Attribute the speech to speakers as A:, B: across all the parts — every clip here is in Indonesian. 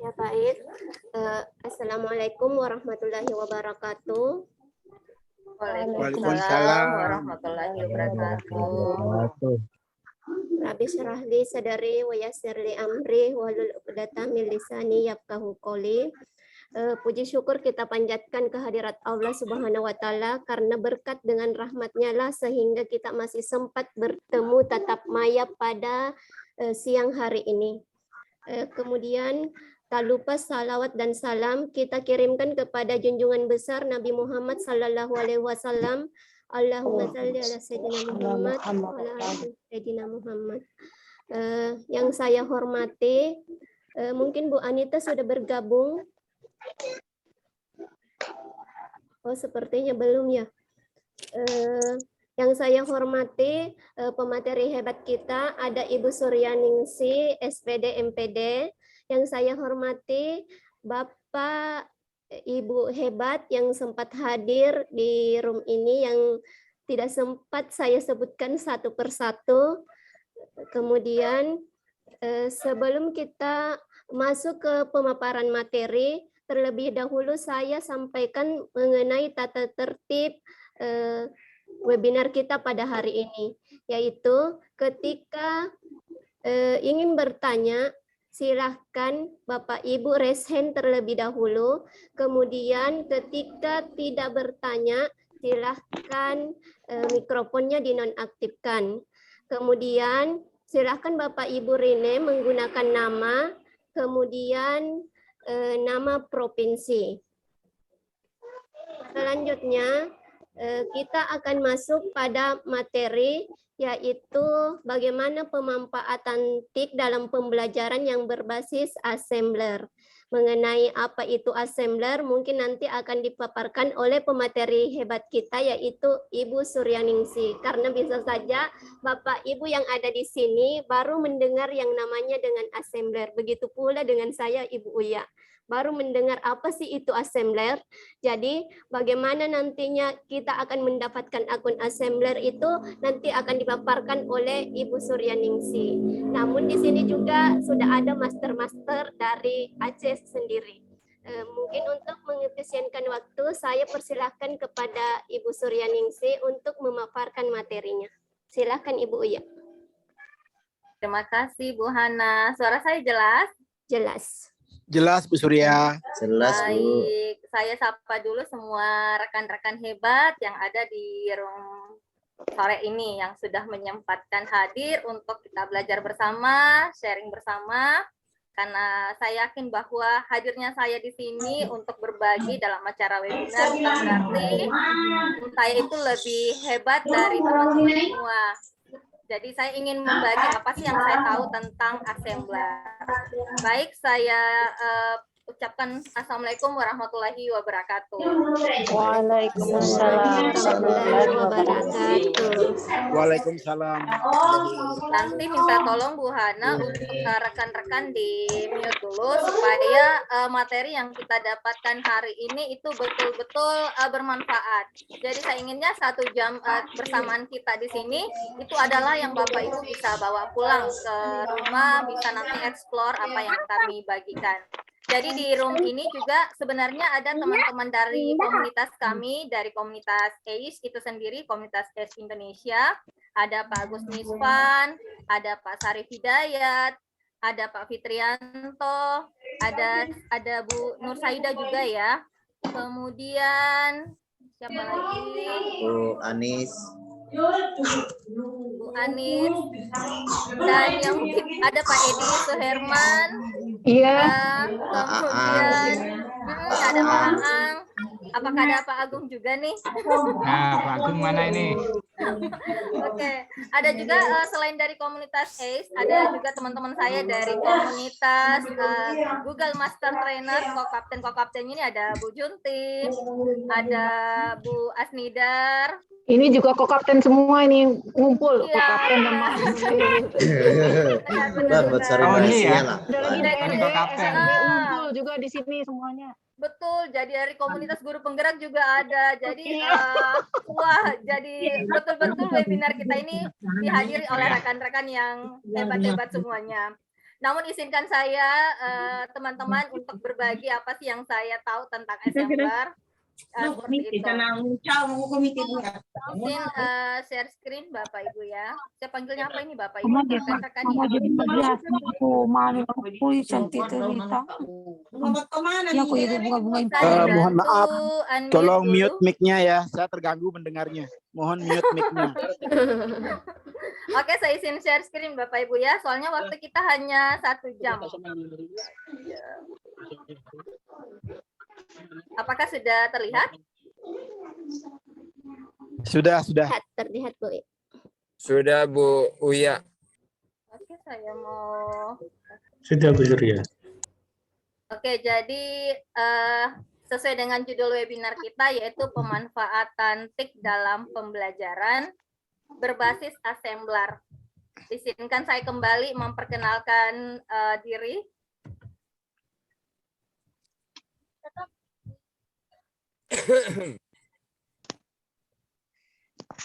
A: Ya baik. Assalamualaikum warahmatullahi wabarakatuh.
B: Waalaikumsalam warahmatullahi wabarakatuh.
A: Rabbi syrah li sadari wa yassir li amri wahlul 'uqdatam min lisani yafqahu qawli. Puji syukur kita panjatkan kehadirat Allah Subhanahu wa taala karena berkat dengan rahmat-Nya lah sehingga kita masih sempat bertemu tatap maya pada siang hari ini. Kemudian tak lupa salawat dan salam kita kirimkan kepada junjungan besar Nabi Muhammad sallallahu alaihi wasallam. Allahumma shalli ala sayyidina Muhammad wa ala ali sayyidina Muhammad. Yang saya hormati, mungkin Bu Anita sudah bergabung. Oh, sepertinya belum ya. Yang saya hormati, pemateri hebat kita ada Ibu Suryaningsi, SPD MPD. Yang saya hormati Bapak Ibu hebat yang sempat hadir di room ini yang tidak sempat saya sebutkan satu persatu. Kemudian sebelum kita masuk ke pemaparan materi, terlebih dahulu saya sampaikan mengenai tata tertib webinar kita pada hari ini, yaitu ketika ingin bertanya, silahkan Bapak Ibu raise hand terlebih dahulu. Kemudian ketika tidak bertanya, silahkan mikrofonnya dinonaktifkan. Kemudian silahkan Bapak Ibu rename menggunakan nama, kemudian nama provinsi. Selanjutnya kita akan masuk pada materi, yaitu bagaimana pemanfaatan TIK dalam pembelajaran yang berbasis assembler. Mengenai apa itu assembler mungkin nanti akan dipaparkan oleh pemateri hebat kita, yaitu Ibu Suryaningsi. Karena bisa saja Bapak Ibu yang ada di sini baru mendengar yang namanya dengan assembler. Begitu pula dengan saya, Ibu Uya. Baru mendengar apa sih itu assembler. Jadi bagaimana nantinya kita akan mendapatkan akun assembler itu nanti akan dipaparkan oleh Ibu Suryaningsi. Namun di sini juga sudah ada master-master dari Aceh sendiri. Mungkin untuk mengefisienkan waktu, saya persilahkan kepada Ibu Suryaningsi untuk memaparkan materinya. Silakan Ibu Uya.
B: Terima kasih Bu Hana. Suara saya jelas?
A: Jelas.
C: Jelas Bu Surya.
D: Jelas Bu.
B: Baik, saya sapa dulu semua rekan-rekan hebat yang ada di room sore ini yang sudah menyempatkan hadir untuk kita belajar bersama, sharing bersama. Karena saya yakin bahwa hadirnya saya di sini untuk berbagi dalam acara webinar bukan berarti saya itu lebih hebat dari teman-teman semua. Jadi saya ingin membagi apa sih yang saya tahu tentang assembler. Baik, saya ucapkan Assalamualaikum warahmatullahi wabarakatuh.
A: Waalaikumsalam warahmatullahi wabarakatuh.
C: Waalaikumsalam.
B: Nanti minta tolong Bu Hana untuk rekan-rekan di mute dulu supaya materi yang kita dapatkan hari ini itu betul-betul bermanfaat. Jadi saya inginnya 1 jam bersamaan kita di sini itu adalah yang Bapak Ibu bisa bawa pulang ke rumah, bisa nanti explore apa yang kami bagikan. Jadi di room ini juga sebenarnya ada teman-teman dari komunitas kami, dari komunitas ACE itu sendiri, komunitas ACE Indonesia. Ada Pak Agus Misvan, ada Pak Sarif Hidayat, ada Pak Fitrianto, ada Bu Nur Saida juga ya. Kemudian siapa lagi?
D: Bu Anis.
B: Bu Anis. Dan yang ada Pak Edi Suherman.
E: Iya.
B: Kemudian ada Pak Aang. Apakah ada Pak Agung juga nih?
F: Nah, Pak Agung mana ini?
B: Oke, ada juga selain dari komunitas ACE, ada juga teman-teman saya dari komunitas Google Master Trainer, Kokapten ini ada Bu Junti, ada Bu Asnidar.
E: Ini juga kokapten semua ini ngumpul,
B: Iya.
E: kokapten sama
D: Nah, buat cari
F: Oh, ini ya?
D: lah.
E: ada lagi
F: Ini kokapten.
E: ngumpul juga di sini semuanya.
B: Betul, jadi dari komunitas guru penggerak juga ada. Jadi wah, jadi betul-betul webinar kita ini dihadiri oleh rekan-rekan yang hebat-hebat semuanya. Namun izinkan saya teman-teman untuk berbagi apa sih yang saya tahu tentang assembler. Seperti itu. Mungkin share screen Bapak Ibu ya. Saya panggilnya apa ini Bapak Ibu? Rekan-rekan ya.
C: Mohon maaf, tolong
B: dulu.
C: mute mic-nya ya. Saya terganggu mendengarnya. Mohon mute mic-nya.
B: Oke, saya izin share screen Bapak Ibu ya. Soalnya waktu kita hanya 1 jam. Apakah sudah terlihat?
C: Sudah.
A: Terlihat Bu.
G: Sudah Bu Uya.
B: Oke, saya mau.
H: Sudah Bu Surya.
B: Oke, jadi sesuai dengan judul webinar kita yaitu pemanfaatan TIK dalam pembelajaran berbasis assembler. Izinkan saya kembali memperkenalkan diri.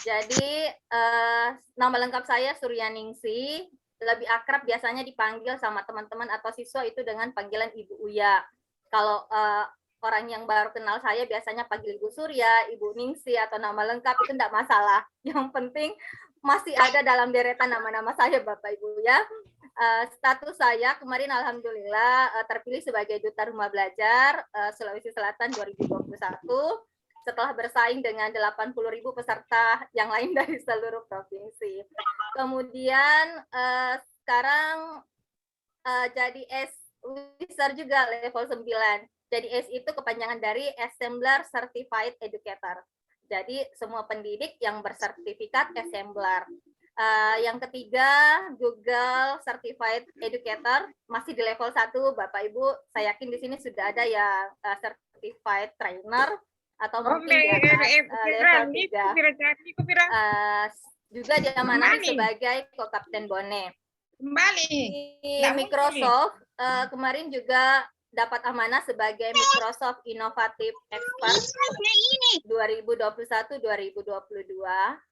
B: Jadi nama lengkap saya Suryaningsi, lebih akrab biasanya dipanggil sama teman-teman atau siswa itu dengan panggilan Ibu Uya. Kalau orang yang baru kenal saya biasanya panggil Ibu Surya, Ibu Ningsi atau nama lengkap itu enggak masalah. Yang penting masih ada dalam deretan nama-nama saya Bapak Ibu ya. Status saya kemarin alhamdulillah terpilih sebagai Duta Rumah Belajar Sulawesi Selatan 2021 setelah bersaing dengan 80.000 peserta yang lain dari seluruh provinsi. Kemudian sekarang jadi S-Wizard juga level 9. Jadi S itu kepanjangan dari Assembler Certified Educator. Jadi semua pendidik yang bersertifikat Assembler. Yang ketiga, Google Certified Educator, masih di level 1, Bapak Ibu, saya yakin di sini sudah ada yang Certified Trainer, atau mungkin di atas level 3. Juga diamanahi sebagai Co-Kapten Bone. Di Microsoft, kemarin juga dapat amanah sebagai Microsoft Innovative Expert 2021-2022.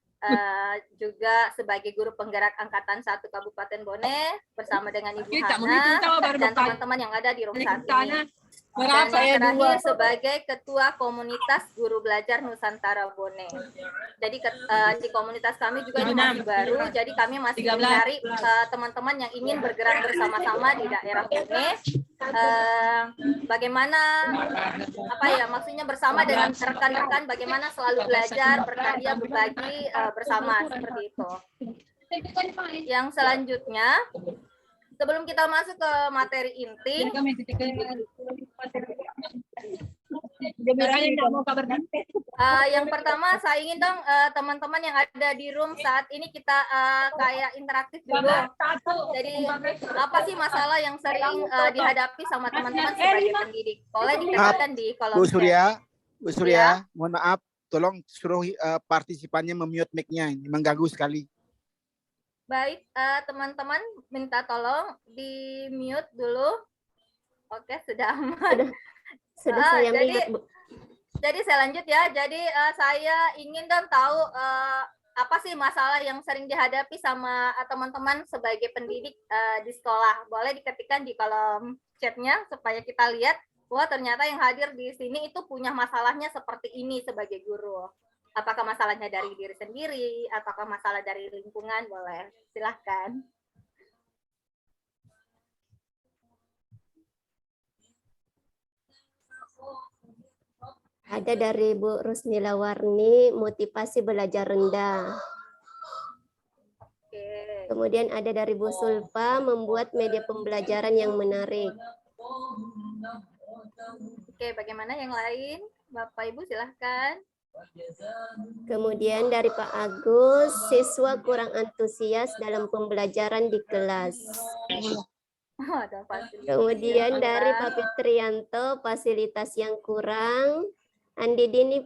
B: Juga sebagai guru penggerak angkatan 1 Kabupaten Bone bersama dengan Ibu Hana dan teman-teman yang ada di room 1 ini. Dan yang terakhir sebagai Ketua Komunitas Guru Belajar Nusantara Bone. Jadi di komunitas kami juga ini masih baru, jadi kami masih mencari teman-teman yang ingin bergerak bersama-sama di daerah Bone. Bagaimana maksudnya bersama dengan rekan-rekan bagaimana selalu belajar, berkarya, berbagi bersama seperti itu. Yang selanjutnya, sebelum kita masuk ke materi inti, yang pertama saya ingin dong teman-teman yang ada di room saat ini kita kayak interaktif dulu. Jadi apa sih masalah yang sering dihadapi sama teman-teman sebagai pendidik? Boleh dikatakan di kolom chat.
C: Bu Surya, mohon maaf, tolong suruh partisipannya memute mic-nya, mengganggu sekali.
B: Baik, teman-teman minta tolong di mute dulu. Oke, sudah aman.
A: Sudah saya melihat, Bu.
B: Jadi saya lanjut ya. Jadi saya ingin dan tahu apa sih masalah yang sering dihadapi sama teman-teman sebagai pendidik di sekolah. Boleh diketikkan di kolom chatnya supaya kita lihat, wah ternyata yang hadir di sini itu punya masalahnya seperti ini sebagai guru. Apakah masalahnya dari diri sendiri, ataukah masalah dari lingkungan? Boleh, silahkan.
A: Ada dari Bu Rusnila Warni, motivasi belajar rendah. Kemudian ada dari Bu Sulfa, membuat media pembelajaran yang menarik.
B: Oke, bagaimana yang lain? Bapak Ibu silahkan.
A: Kemudian dari Pak Agus, siswa kurang antusias dalam pembelajaran di kelas. Kemudian dari Pak Fitrianto, fasilitas yang kurang. Andi Dini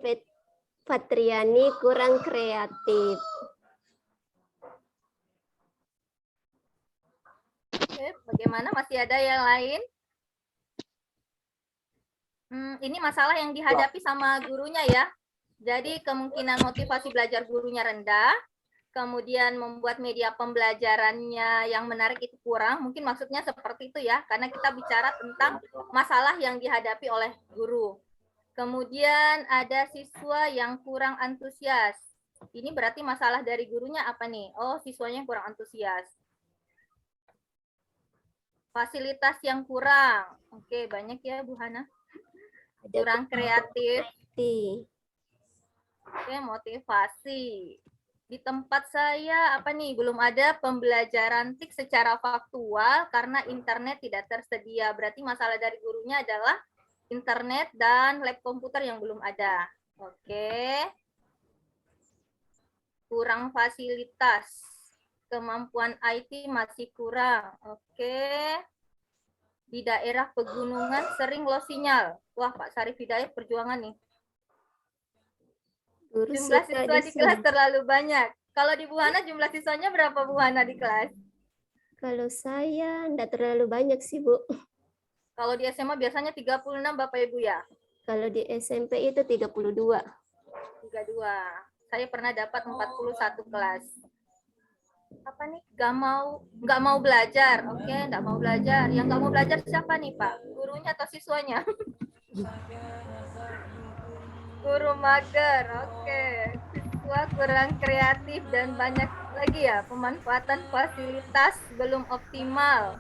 A: Fatriani, kurang kreatif.
B: Oke, bagaimana? Masih ada yang lain? Ini masalah yang dihadapi sama gurunya ya. Jadi kemungkinan motivasi belajar gurunya rendah. kemudian membuat media pembelajarannya yang menarik itu kurang, mungkin maksudnya seperti itu ya, karena kita bicara tentang masalah yang dihadapi oleh guru. Kemudian ada siswa yang kurang antusias. Ini berarti masalah dari gurunya apa nih? Oh, siswanya yang kurang antusias. Fasilitas yang kurang. Oke, banyak ya Bu Hana. Kurang kreatif. Oke, motivasi. Di tempat saya apa nih? Belum ada pembelajaran TIK secara faktual karena internet tidak tersedia. Berarti masalah dari gurunya adalah internet dan lab komputer yang belum ada. Oke. Kurang fasilitas. Kemampuan IT masih kurang. Oke. Di daerah pegunungan sering lost sinyal. Wah, Pak Sarif Hidayat perjuangan nih. Jumlah siswa di kelas terlalu banyak. Kalau di Bu Hana jumlah siswanya berapa Bu Hana di kelas?
A: Kalau saya enggak terlalu banyak sih, Bu.
B: Kalau di SMA biasanya 36 Bapak Ibu ya?
A: Kalau di SMP itu 32.
B: 32. Saya pernah dapat 41 kelas. Apa nih? Nggak mau belajar. Oke, nggak mau belajar. Yang nggak mau belajar siapa nih, Pak? Gurunya atau siswanya? Guru mager, oke. Siswa kurang kreatif dan banyak lagi ya, pemanfaatan fasilitas belum optimal.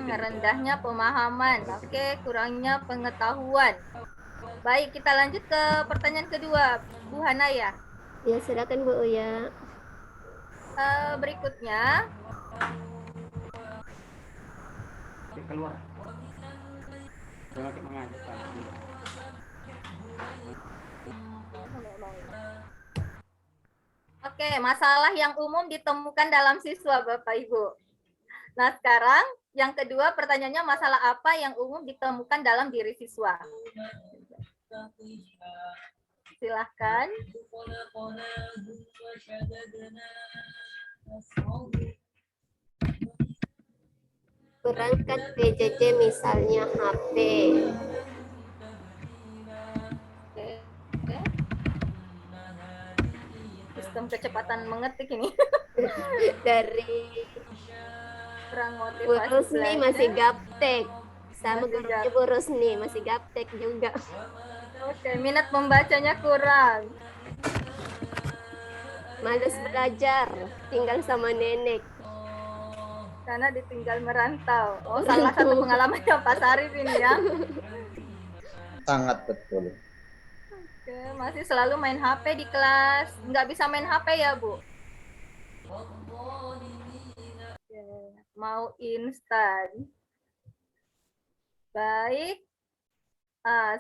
B: Rendahnya pemahaman, oke, kurangnya pengetahuan. Baik, kita lanjut ke pertanyaan kedua, Bu Hana ya.
A: Ya, silakan Bu Uya.
B: Berikutnya,
F: Keluar.
B: oke, masalah yang umum ditemukan dalam siswa, Bapak Ibu. Nah, sekarang yang kedua pertanyaannya masalah apa yang umum ditemukan dalam diri siswa? Silahkan.
A: Perangkat PJJ misalnya HP.
B: Oke. Sistem kecepatan mengetik ini.
A: Dari
B: Kurang
A: Bu
B: motivasi
A: Rusni
B: belajar.
A: masih gaptek. Sama
B: Masih
A: gurunya
B: gaptek.
A: Bu Rusni masih gaptek juga.
B: Oke, minat membacanya kurang.
A: Males belajar, tinggal sama nenek.
B: Karena ditinggal merantau. Oh, salah satu pengalamannya Pak Sarif ini ya.
D: Sangat betul.
B: Oke, masih selalu main HP di kelas. Nggak bisa main HP ya, Bu? Oke, mau instan. Baik.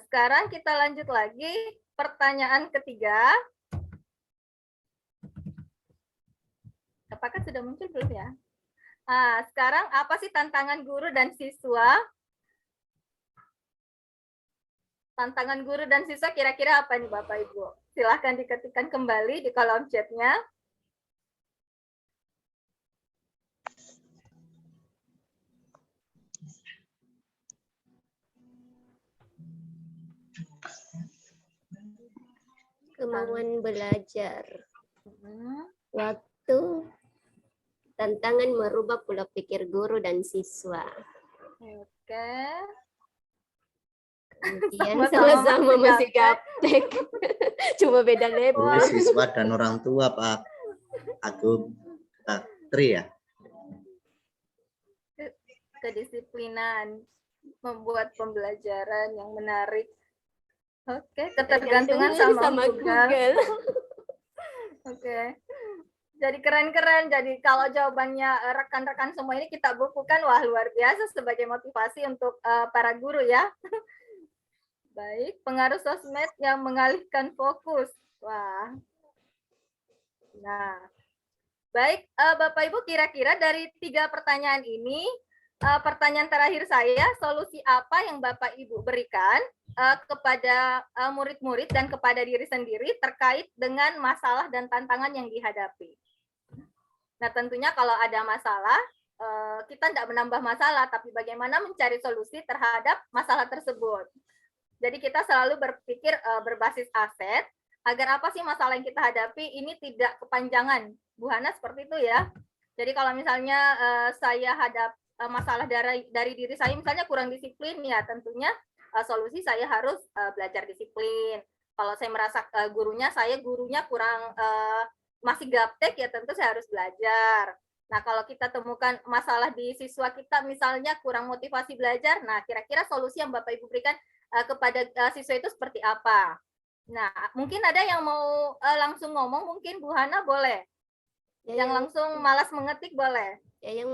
B: Sekarang kita lanjut lagi. Pertanyaan ketiga. Apakah sudah muncul belum ya? Sekarang apa sih tantangan guru dan siswa? Tantangan guru dan siswa kira-kira apa nih Bapak Ibu? Silahkan diketikkan kembali di kolom chatnya.
A: Kemauan belajar. Waktu. Tantangan merubah pola pikir guru dan siswa.
B: Oke.
A: Kemudian
B: Sama-sama
A: sama-sama
B: masih
A: masih gaptek. Cuma beda
D: Guru,
A: level.
D: siswa dan orang tua Pak Agung Tri ya.
B: Kedisiplinan, membuat pembelajaran yang menarik. Oke, ketergantungan sama Google. Oke. Jadi keren-keren. Jadi kalau jawabannya rekan-rekan semua ini kita bukukan, wah luar biasa sebagai motivasi untuk para guru ya. Baik, pengaruh sosmed yang mengalihkan fokus. Wah. Nah, baik Bapak Ibu, kira-kira dari 3 pertanyaan ini, pertanyaan terakhir saya, solusi apa yang Bapak Ibu berikan kepada murid-murid dan kepada diri sendiri terkait dengan masalah dan tantangan yang dihadapi? Nah, tentunya kalau ada masalah, kita tidak menambah masalah, tapi bagaimana mencari solusi terhadap masalah tersebut. Jadi kita selalu berpikir berbasis aset, agar apa sih masalah yang kita hadapi ini tidak kepanjangan. Bu Hana seperti itu ya. Jadi kalau misalnya saya masalah dari diri saya misalnya kurang disiplin ya tentunya solusi saya harus belajar disiplin. Kalau saya merasa gurunya kurang masih gaptek ya tentu saya harus belajar. Nah, kalau kita temukan masalah di siswa kita misalnya kurang motivasi belajar, nah kira-kira solusi yang Bapak Ibu berikan kepada siswa itu seperti apa? Nah, mungkin ada yang mau langsung ngomong, mungkin Bu Hana boleh.
A: Ya,
B: Yang langsung malas mengetik boleh.
A: ya, yang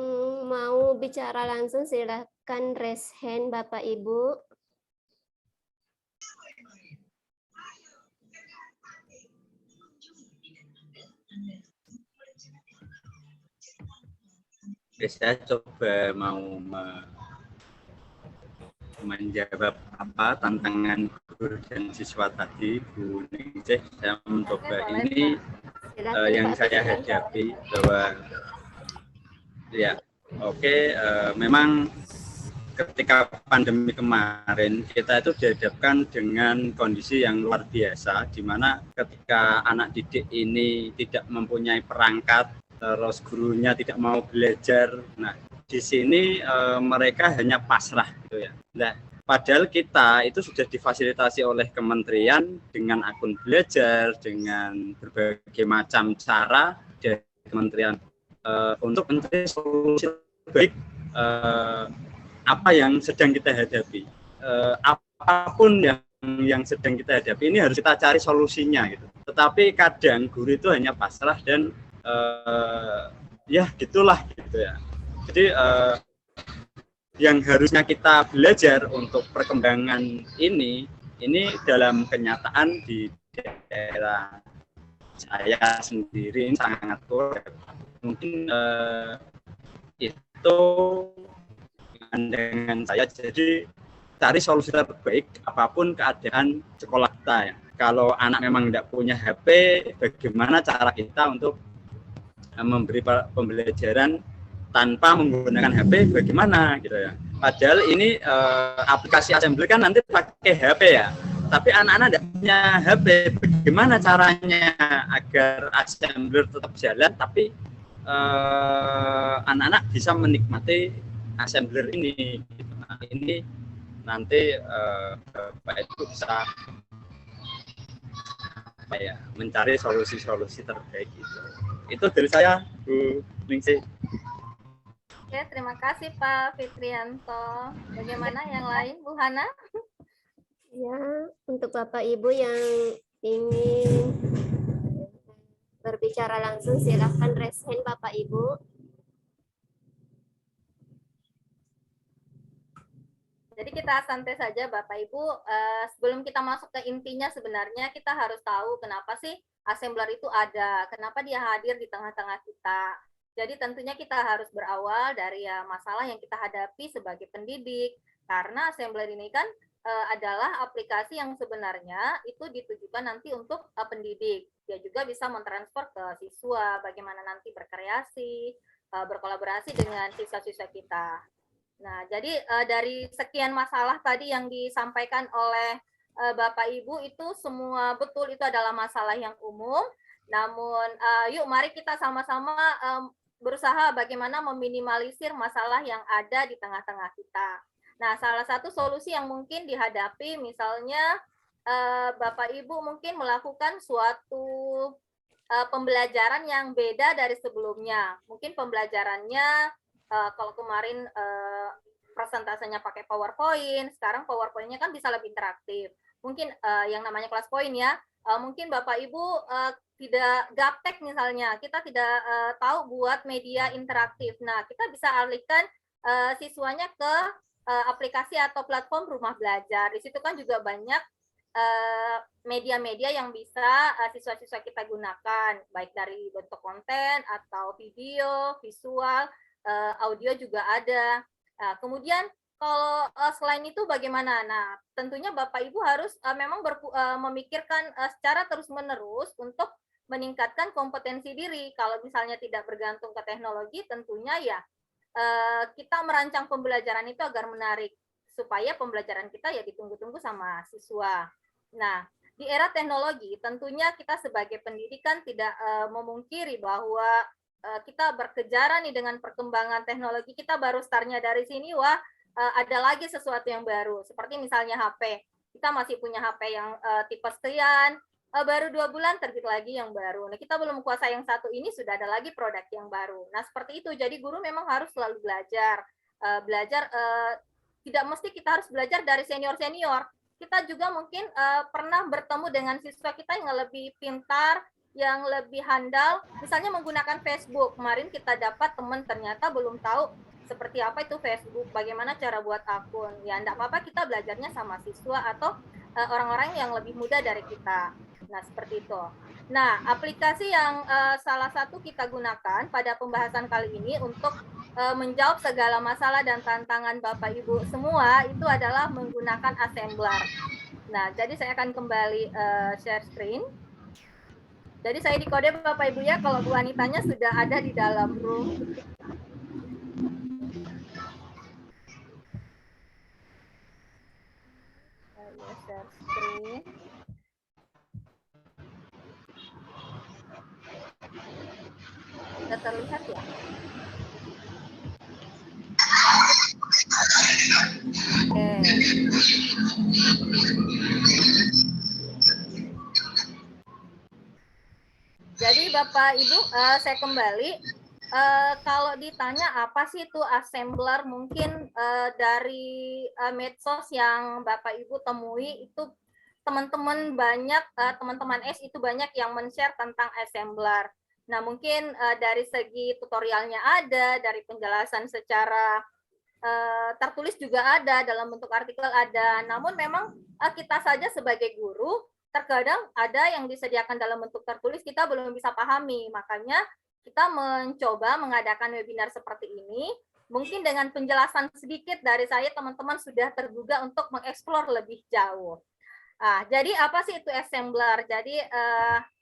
A: mau bicara langsung silahkan raise hand Bapak Ibu.
H: Saya coba mau menjawab apa tantangan guru dan siswa tadi, Bu Ningsih. Saya mencoba ini yang saya hadapi bahwa ya memang ketika pandemi kemarin kita itu dihadapkan dengan kondisi yang luar biasa, di mana ketika anak didik ini tidak mempunyai perangkat, terus gurunya tidak mau belajar. Nah, di sini mereka hanya pasrah gitu ya. Nah, padahal kita itu sudah difasilitasi oleh kementerian dengan akun belajar, dengan berbagai macam cara dari kementerian untuk mencari solusi terbaik apa yang sedang kita hadapi. Apapun yang sedang kita hadapi ini harus kita cari solusinya gitu. Tetapi kadang guru itu hanya pasrah dan ya gitulah gitu ya. Jadi yang harusnya kita belajar untuk perkembangan ini dalam kenyataan di daerah saya sendiri sangat kurang. Mungkin itu dengan saya, jadi cari solusi terbaik apapun keadaan sekolah kita ya. Kalau anak memang tidak punya HP, bagaimana cara kita untuk memberi pembelajaran tanpa menggunakan HP, bagaimana gitu ya. Padahal ini aplikasi Assembler kan nanti pakai HP ya, tapi anak-anak tidak punya HP, bagaimana caranya agar Assembler tetap jalan tapi anak-anak bisa menikmati Assembler ini. Nah, ini nanti Bapak Ibu bisa mencari solusi-solusi terbaik itu dari saya, Bu Ningsih.
B: Oke, terima kasih Pak Fitrianto. Bagaimana yang lain, Bu Hana?
A: Ya, untuk Bapak Ibu yang ingin berbicara langsung silahkan raise hand Bapak Ibu.
B: Jadi kita santai saja Bapak Ibu. Sebelum kita masuk ke intinya sebenarnya kita harus tahu kenapa sih Assembler itu ada, kenapa dia hadir di tengah-tengah kita. Jadi tentunya kita harus berawal dari masalah yang kita hadapi sebagai pendidik. Karena Assembler ini kan adalah aplikasi yang sebenarnya itu ditujukan nanti untuk pendidik. Dia juga bisa mentransfer ke siswa, bagaimana nanti berkreasi, berkolaborasi dengan siswa-siswa kita. Nah, jadi dari sekian masalah tadi yang disampaikan oleh Bapak Ibu itu semua betul itu adalah masalah yang umum. Namun yuk mari kita sama-sama berusaha bagaimana meminimalisir masalah yang ada di tengah-tengah kita. Nah, salah satu solusi yang mungkin dihadapi misalnya Bapak Ibu mungkin melakukan suatu pembelajaran yang beda dari sebelumnya. Mungkin pembelajarannya kalau kemarin presentasenya pakai PowerPoint, sekarang PowerPoint-nya kan bisa lebih interaktif. Mungkin yang namanya kelas poin ya, mungkin Bapak Ibu tidak gaptek misalnya, kita tidak tahu buat media interaktif. Nah, kita bisa alihkan siswanya ke aplikasi atau platform rumah belajar. Di situ kan juga banyak media-media yang bisa siswa-siswa kita gunakan, baik dari bentuk konten atau video, visual, audio juga ada. Kemudian kalau selain itu bagaimana? Nah, tentunya Bapak Ibu harus memang memikirkan secara terus-menerus untuk meningkatkan kompetensi diri. Kalau misalnya tidak bergantung ke teknologi, tentunya ya kita merancang pembelajaran itu agar menarik supaya pembelajaran kita ya ditunggu-tunggu sama siswa. Nah, di era teknologi, tentunya kita sebagai pendidikan tidak memungkiri bahwa kita berkejaran nih dengan perkembangan teknologi. Kita baru startnya dari sini, wah ada lagi sesuatu yang baru. Seperti misalnya HP. Kita masih punya HP yang tipe sekian, baru 2 bulan terbit lagi yang baru. Nah, kita belum kuasai yang satu ini, sudah ada lagi produk yang baru. Nah, seperti itu. Jadi guru memang harus selalu belajar. Tidak mesti kita harus belajar dari senior-senior. Kita juga mungkin pernah bertemu dengan siswa kita yang lebih pintar, yang lebih handal, misalnya menggunakan Facebook. Kemarin kita dapat teman ternyata belum tahu seperti apa itu Facebook, bagaimana cara buat akun. Ya, enggak apa-apa kita belajarnya sama siswa atau orang-orang yang lebih muda dari kita. Nah, seperti itu. Nah, aplikasi yang salah satu kita gunakan pada pembahasan kali ini untuk menjawab segala masalah dan tantangan Bapak Ibu semua itu adalah menggunakan Assembler. Nah, jadi saya akan kembali share screen. Jadi saya dikode Bapak Ibu ya kalau Bu Anitanya sudah ada di dalam room. Saya share screen. Sudah terlihat ya? Oke. Jadi Bapak Ibu, saya kembali. Kalau ditanya apa sih itu Assembler, mungkin dari medsos yang Bapak Ibu temui itu teman-teman banyak, teman-teman S itu banyak yang men-share tentang Assembler. Nah, mungkin dari segi tutorialnya ada, dari penjelasan secara tertulis juga ada, dalam bentuk artikel ada. Namun memang kita saja sebagai guru, terkadang ada yang disediakan dalam bentuk tertulis kita belum bisa pahami. Makanya kita mencoba mengadakan webinar seperti ini. Mungkin dengan penjelasan sedikit dari saya, teman-teman sudah tergugah untuk mengeksplor lebih jauh. Jadi apa sih itu Assembler? Jadi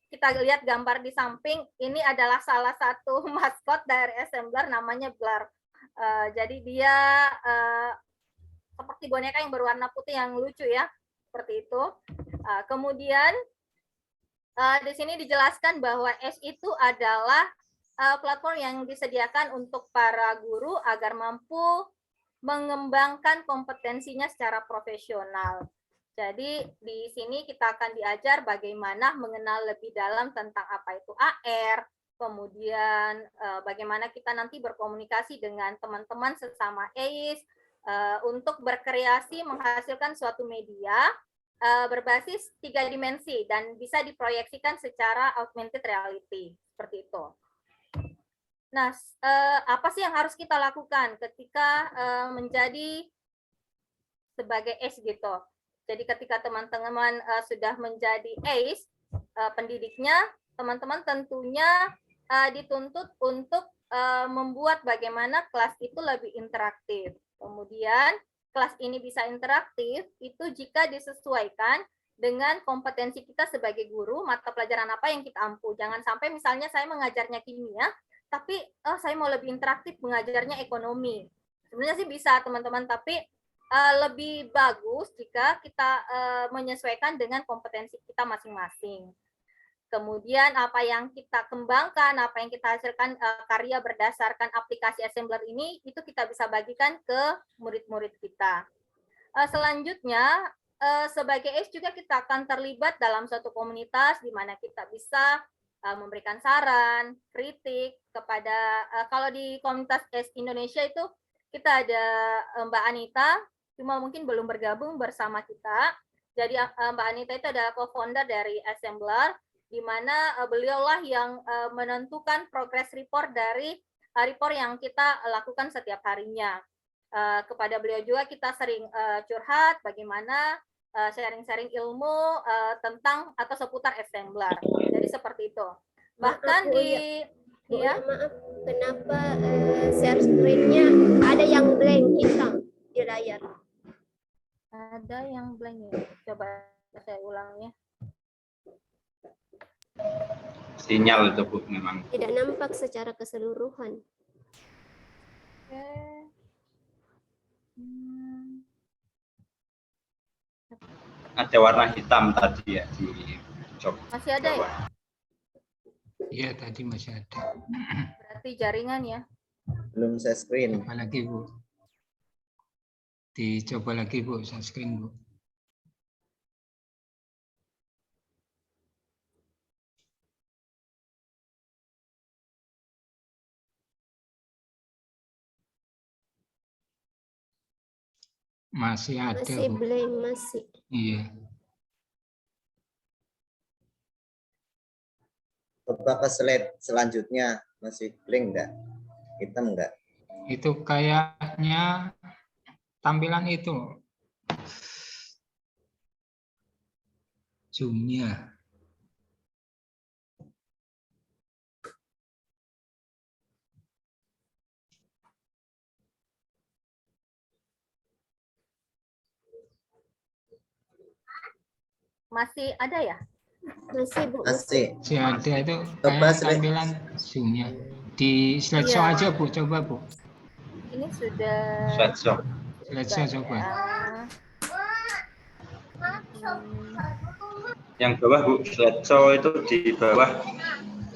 B: kita lihat gambar di samping, ini adalah salah satu maskot dari Assembler, namanya Blar. Jadi dia seperti boneka yang berwarna putih yang lucu ya, seperti itu. Kemudian di sini dijelaskan bahwa S itu adalah platform yang disediakan untuk para guru agar mampu mengembangkan kompetensinya secara profesional. Jadi di sini kita akan diajar bagaimana mengenal lebih dalam tentang apa itu AR, kemudian bagaimana kita nanti berkomunikasi dengan teman-teman sesama AIS untuk berkreasi menghasilkan suatu media berbasis 3 dimensi dan bisa diproyeksikan secara augmented reality, seperti itu. Nah, apa sih yang harus kita lakukan ketika menjadi sebagai AIS gitu? Jadi ketika teman-teman sudah menjadi AIS, pendidiknya, teman-teman tentunya dituntut untuk membuat bagaimana kelas itu lebih interaktif. Kemudian kelas ini bisa interaktif itu jika disesuaikan dengan kompetensi kita sebagai guru, mata pelajaran apa yang kita ampu. Jangan sampai misalnya saya mengajarnya kimia, tapi saya mau lebih interaktif mengajarnya ekonomi. Sebenarnya sih bisa teman-teman, tapi lebih bagus jika kita menyesuaikan dengan kompetensi kita masing-masing. Kemudian apa yang kita kembangkan, apa yang kita hasilkan karya berdasarkan aplikasi Assembler ini, itu kita bisa bagikan ke murid-murid kita. Selanjutnya, sebagai AIS juga kita akan terlibat dalam suatu komunitas di mana kita bisa memberikan saran, kritik kepada, kalau di komunitas AIS Indonesia itu kita ada Mbak Anita, cuma mungkin belum bergabung bersama kita. Jadi Mbak Anita itu adalah co-founder dari Assembler, di mana beliaulah yang menentukan progress report dari report yang kita lakukan setiap harinya. Kepada beliau juga kita sering curhat bagaimana sharing-sharing ilmu tentang atau seputar Assembler. Jadi seperti itu. Bahkan
A: maaf, kenapa share screen-nya ada yang blank hitam di layar?
B: Ada yang blank ya. Coba saya ulang ya.
H: Sinyal itu Bu memang.
A: Tidak nampak secara keseluruhan.
B: Oke.
H: ada warna hitam tadi ya di job
B: Masih ada ya?
H: bawah.
I: Iya, tadi masih ada.
B: Berarti jaringan ya.
D: Belum saya screen.
I: Coba lagi, Bu. Dicoba lagi, Bu, share screen, Bu. Masih ada,
A: Masih
I: Bu.
A: blank, masih.
I: Iya.
D: Coba ke slide selanjutnya, masih blank enggak? Hitam enggak?
I: Itu kayaknya tampilan itu. Zoom-nya.
B: Masih ada ya?
A: Masih, Bu.
D: Masih.
I: Masih ada itu
D: Coba
I: kayak
D: slide.
I: tampilan Zoom-nya. Di slideshow
B: Iya.
I: aja, Bu. Coba, Bu.
B: Ini sudah
H: Slideshow.
I: Slideshow coba.
H: Yang bawah Bu, slideshow itu di bawah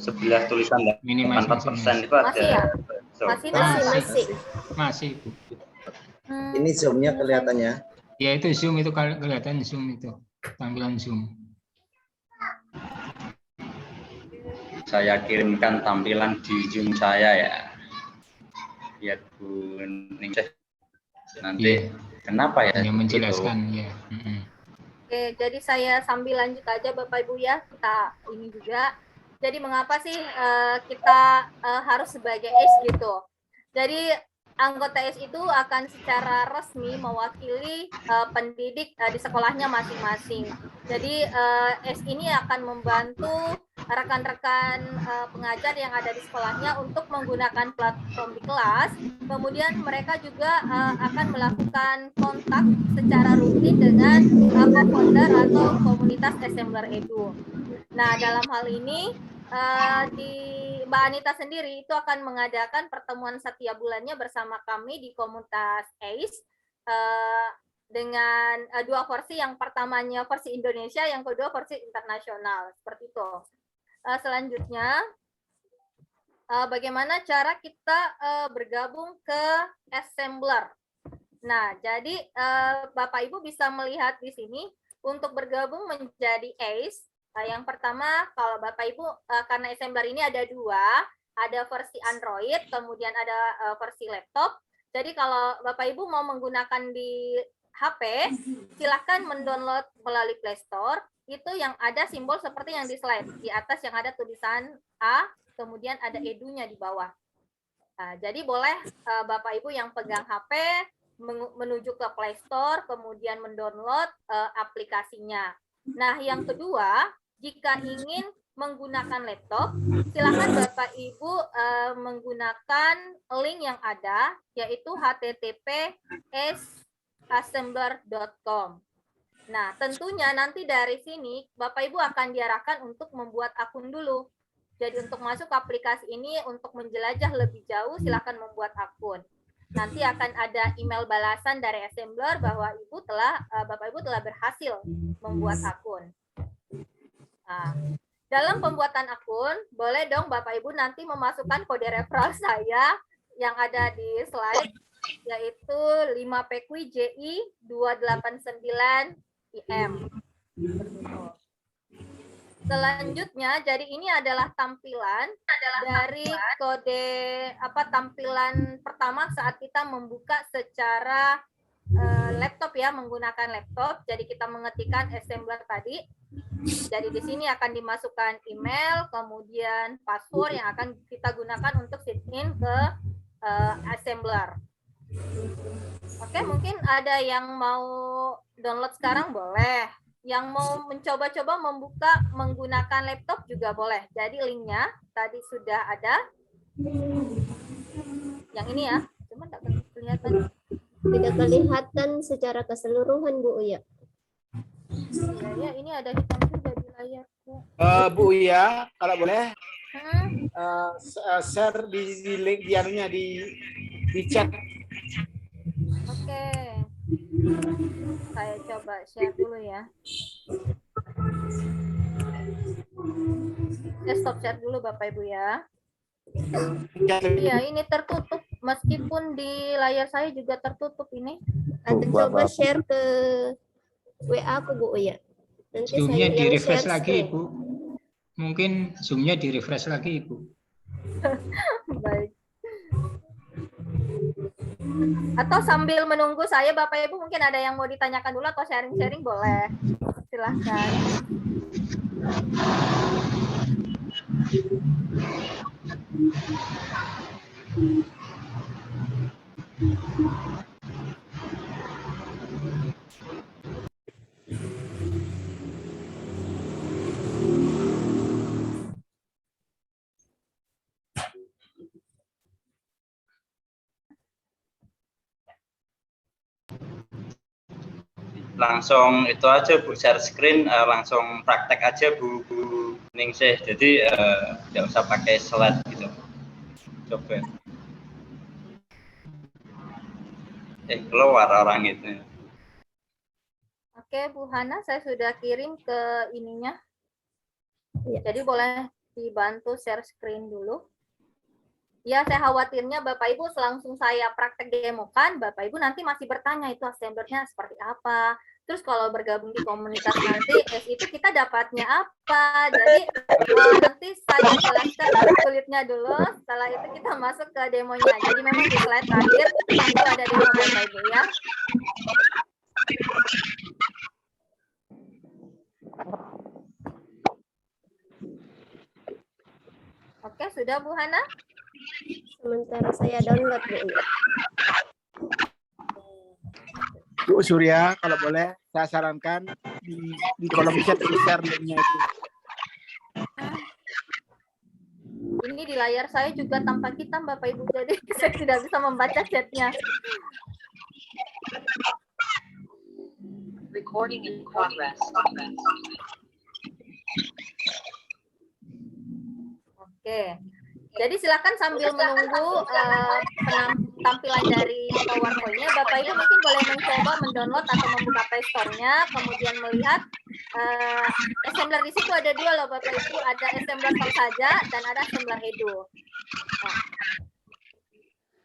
H: sebelah tulisan
I: Minimize
H: 8% itu
B: Masih ya?
H: ada slideshow.
B: Masih
A: Masih.
I: Masih, Bu.
D: Ini zoom-nya kelihatannya.
I: Ya itu Zoom itu kalau kelihatan Zoom itu. Tampilan Zoom.
H: Saya kirimkan tampilan di Zoom saya ya. Lihat Bu Ningsih. Nanti
I: Iya.
H: kenapa ya?
I: Yang
H: gitu?
I: menjelaskan ya.
B: Oke, jadi saya sambil lanjut aja Bapak Ibu ya, kita ini juga. Jadi mengapa sih kita harus sebagai ACE gitu? Jadi anggota ACE itu akan secara resmi mewakili pendidik di sekolahnya masing-masing. Jadi ACE ini akan membantu rekan-rekan pengajar yang ada di sekolahnya untuk menggunakan platform di kelas. Kemudian mereka juga akan melakukan kontak secara rutin dengan co-founder atau komunitas Assembler Edu. Nah, dalam hal ini di Mbak Anita sendiri itu akan mengadakan pertemuan setiap bulannya bersama kami di komunitas ACE dengan dua versi, yang pertamanya versi Indonesia, yang kedua versi internasional, seperti itu. Selanjutnya, bagaimana cara kita bergabung ke Assembler. Nah, jadi Bapak Ibu bisa melihat di sini untuk bergabung menjadi ACE. Yang pertama, kalau Bapak Ibu, karena Assembler ini ada dua, ada versi Android, kemudian ada versi laptop. Jadi kalau Bapak Ibu mau menggunakan di HP, silahkan mendownload melalui Play Store. Itu yang ada simbol seperti yang di slide. Di atas yang ada tulisan A, kemudian ada edunya di bawah. Nah, jadi boleh Bapak Ibu yang pegang HP menuju ke Play Store, kemudian mendownload aplikasinya. Nah, yang kedua, jika ingin menggunakan laptop, silakan Bapak Ibu menggunakan link yang ada, yaitu https://assembler.com. Nah, tentunya nanti dari sini Bapak Ibu akan diarahkan untuk membuat akun dulu. Jadi untuk masuk ke aplikasi ini, untuk menjelajah lebih jauh, silakan membuat akun. Nanti akan ada email balasan dari Assembler bahwa Bapak Ibu telah berhasil membuat akun. Nah, dalam pembuatan akun, boleh dong Bapak Ibu nanti memasukkan kode referral saya yang ada di slide, yaitu 5PQJI289IM. Selanjutnya, jadi ini adalah tampilan dari kode tampilan pertama saat kita membuka secara laptop ya, menggunakan laptop. Jadi kita mengetikkan Assembler tadi. Jadi di sini akan dimasukkan email, kemudian password yang akan kita gunakan untuk sign in ke Assembler. Oke, mungkin ada yang mau download sekarang boleh. Yang mau mencoba-coba membuka menggunakan laptop juga boleh. Jadi linknya tadi sudah ada. Yang ini ya, cuma tidak kelihatan.
A: Tidak kelihatan secara keseluruhan, Bu Uya.
B: Ya, ini ada hitam juga di layarku.
C: Bu Uya, kalau boleh share di link di anunya di chat.
B: Oke. Saya coba share dulu ya. Saya stop share dulu Bapak Ibu ya. Iya, ini tertutup. Meskipun di layar saya juga tertutup ini.
A: Anda coba share ke WA aku Bu Uya. Nanti
I: Zoom-nya
A: saya
I: di
A: yang
I: refresh
A: share
I: lagi,
A: screen.
I: Ibu. Mungkin Zoom-nya di refresh lagi, Ibu.
B: Baik. Atau sambil menunggu saya Bapak Ibu mungkin ada yang mau ditanyakan dulu atau sharing-sharing boleh. Silahkan.
H: Langsung itu aja Bu, share screen, langsung praktek aja Bu Ningsih. Jadi nggak usah pakai slide gitu. Coba. Keluar orang itu.
B: Oke, Bu Hana, saya sudah kirim ke ininya.
A: Ya.
B: Jadi boleh dibantu share screen dulu. Ya, saya khawatirnya Bapak Ibu langsung saya praktek demokan, Bapak Ibu nanti masih bertanya itu assemblernya seperti apa. Terus kalau bergabung di komunitas nanti, itu kita dapatnya apa. Jadi nanti saya jelaskan kulitnya dulu, setelah itu kita masuk ke demonya. Jadi memang di slide terakhir itu ada demo Bapak Ibu ya. Oke, sudah Bu Hana?
A: Sementara saya download Bu Uya.
C: Bu Surya, kalau boleh saya sarankan di kolom chat share link-nya itu.
B: Ini di layar saya juga tampak hitam Bapak Ibu, jadi saya tidak bisa membaca chatnya.
J: Recording in progress.
B: Oke. Jadi silakan sambil menunggu tampilan dari PowerPoint-nya, Bapak Ibu mungkin boleh mencoba mendownload atau membuka Play Store-nya, kemudian melihat assembler di situ ada dua loh Bapak Ibu, ada assembler stop saja dan ada assembler edu. Nah,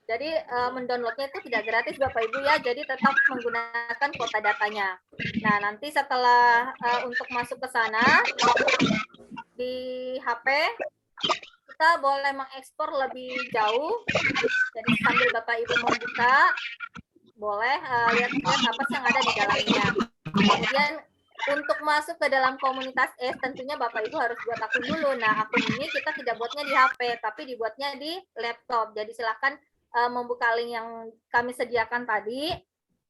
B: jadi mendownloadnya itu tidak gratis Bapak Ibu ya, jadi tetap menggunakan kuota datanya. Nah nanti setelah untuk masuk ke sana di HP kita boleh mengekspor lebih jauh. Jadi sambil Bapak Ibu membuka, boleh lihat-lihat apa sih yang ada di dalamnya. Kemudian untuk masuk ke dalam komunitas tentunya Bapak Ibu harus buat akun dulu. Nah akun ini kita tidak buatnya di HP, tapi dibuatnya di laptop. Jadi silakan membuka link yang kami sediakan tadi.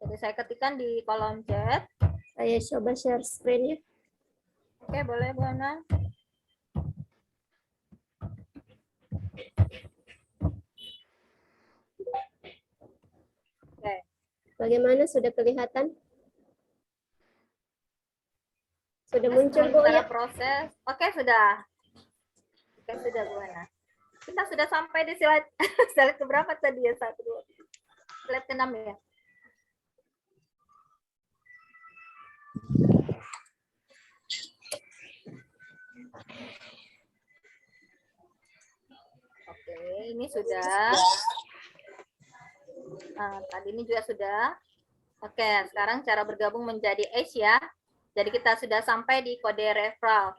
B: Jadi saya ketikkan di kolom chat.
A: Saya coba share screen ya.
B: Oke, boleh Bu Ana. Oke.
A: Bagaimana, sudah kelihatan? Sudah muncul Bu Uya?
B: Proses. Oke, sudah. Oke, sudah Bu Ana. Kita sudah sampai di slide slide keberapa tadi ya? 1, 2. Slide ke-6 ya. Oke, ini sudah. Tadi ini juga sudah. Oke, sekarang cara bergabung menjadi ACE ya. Jadi kita sudah sampai di kode referral.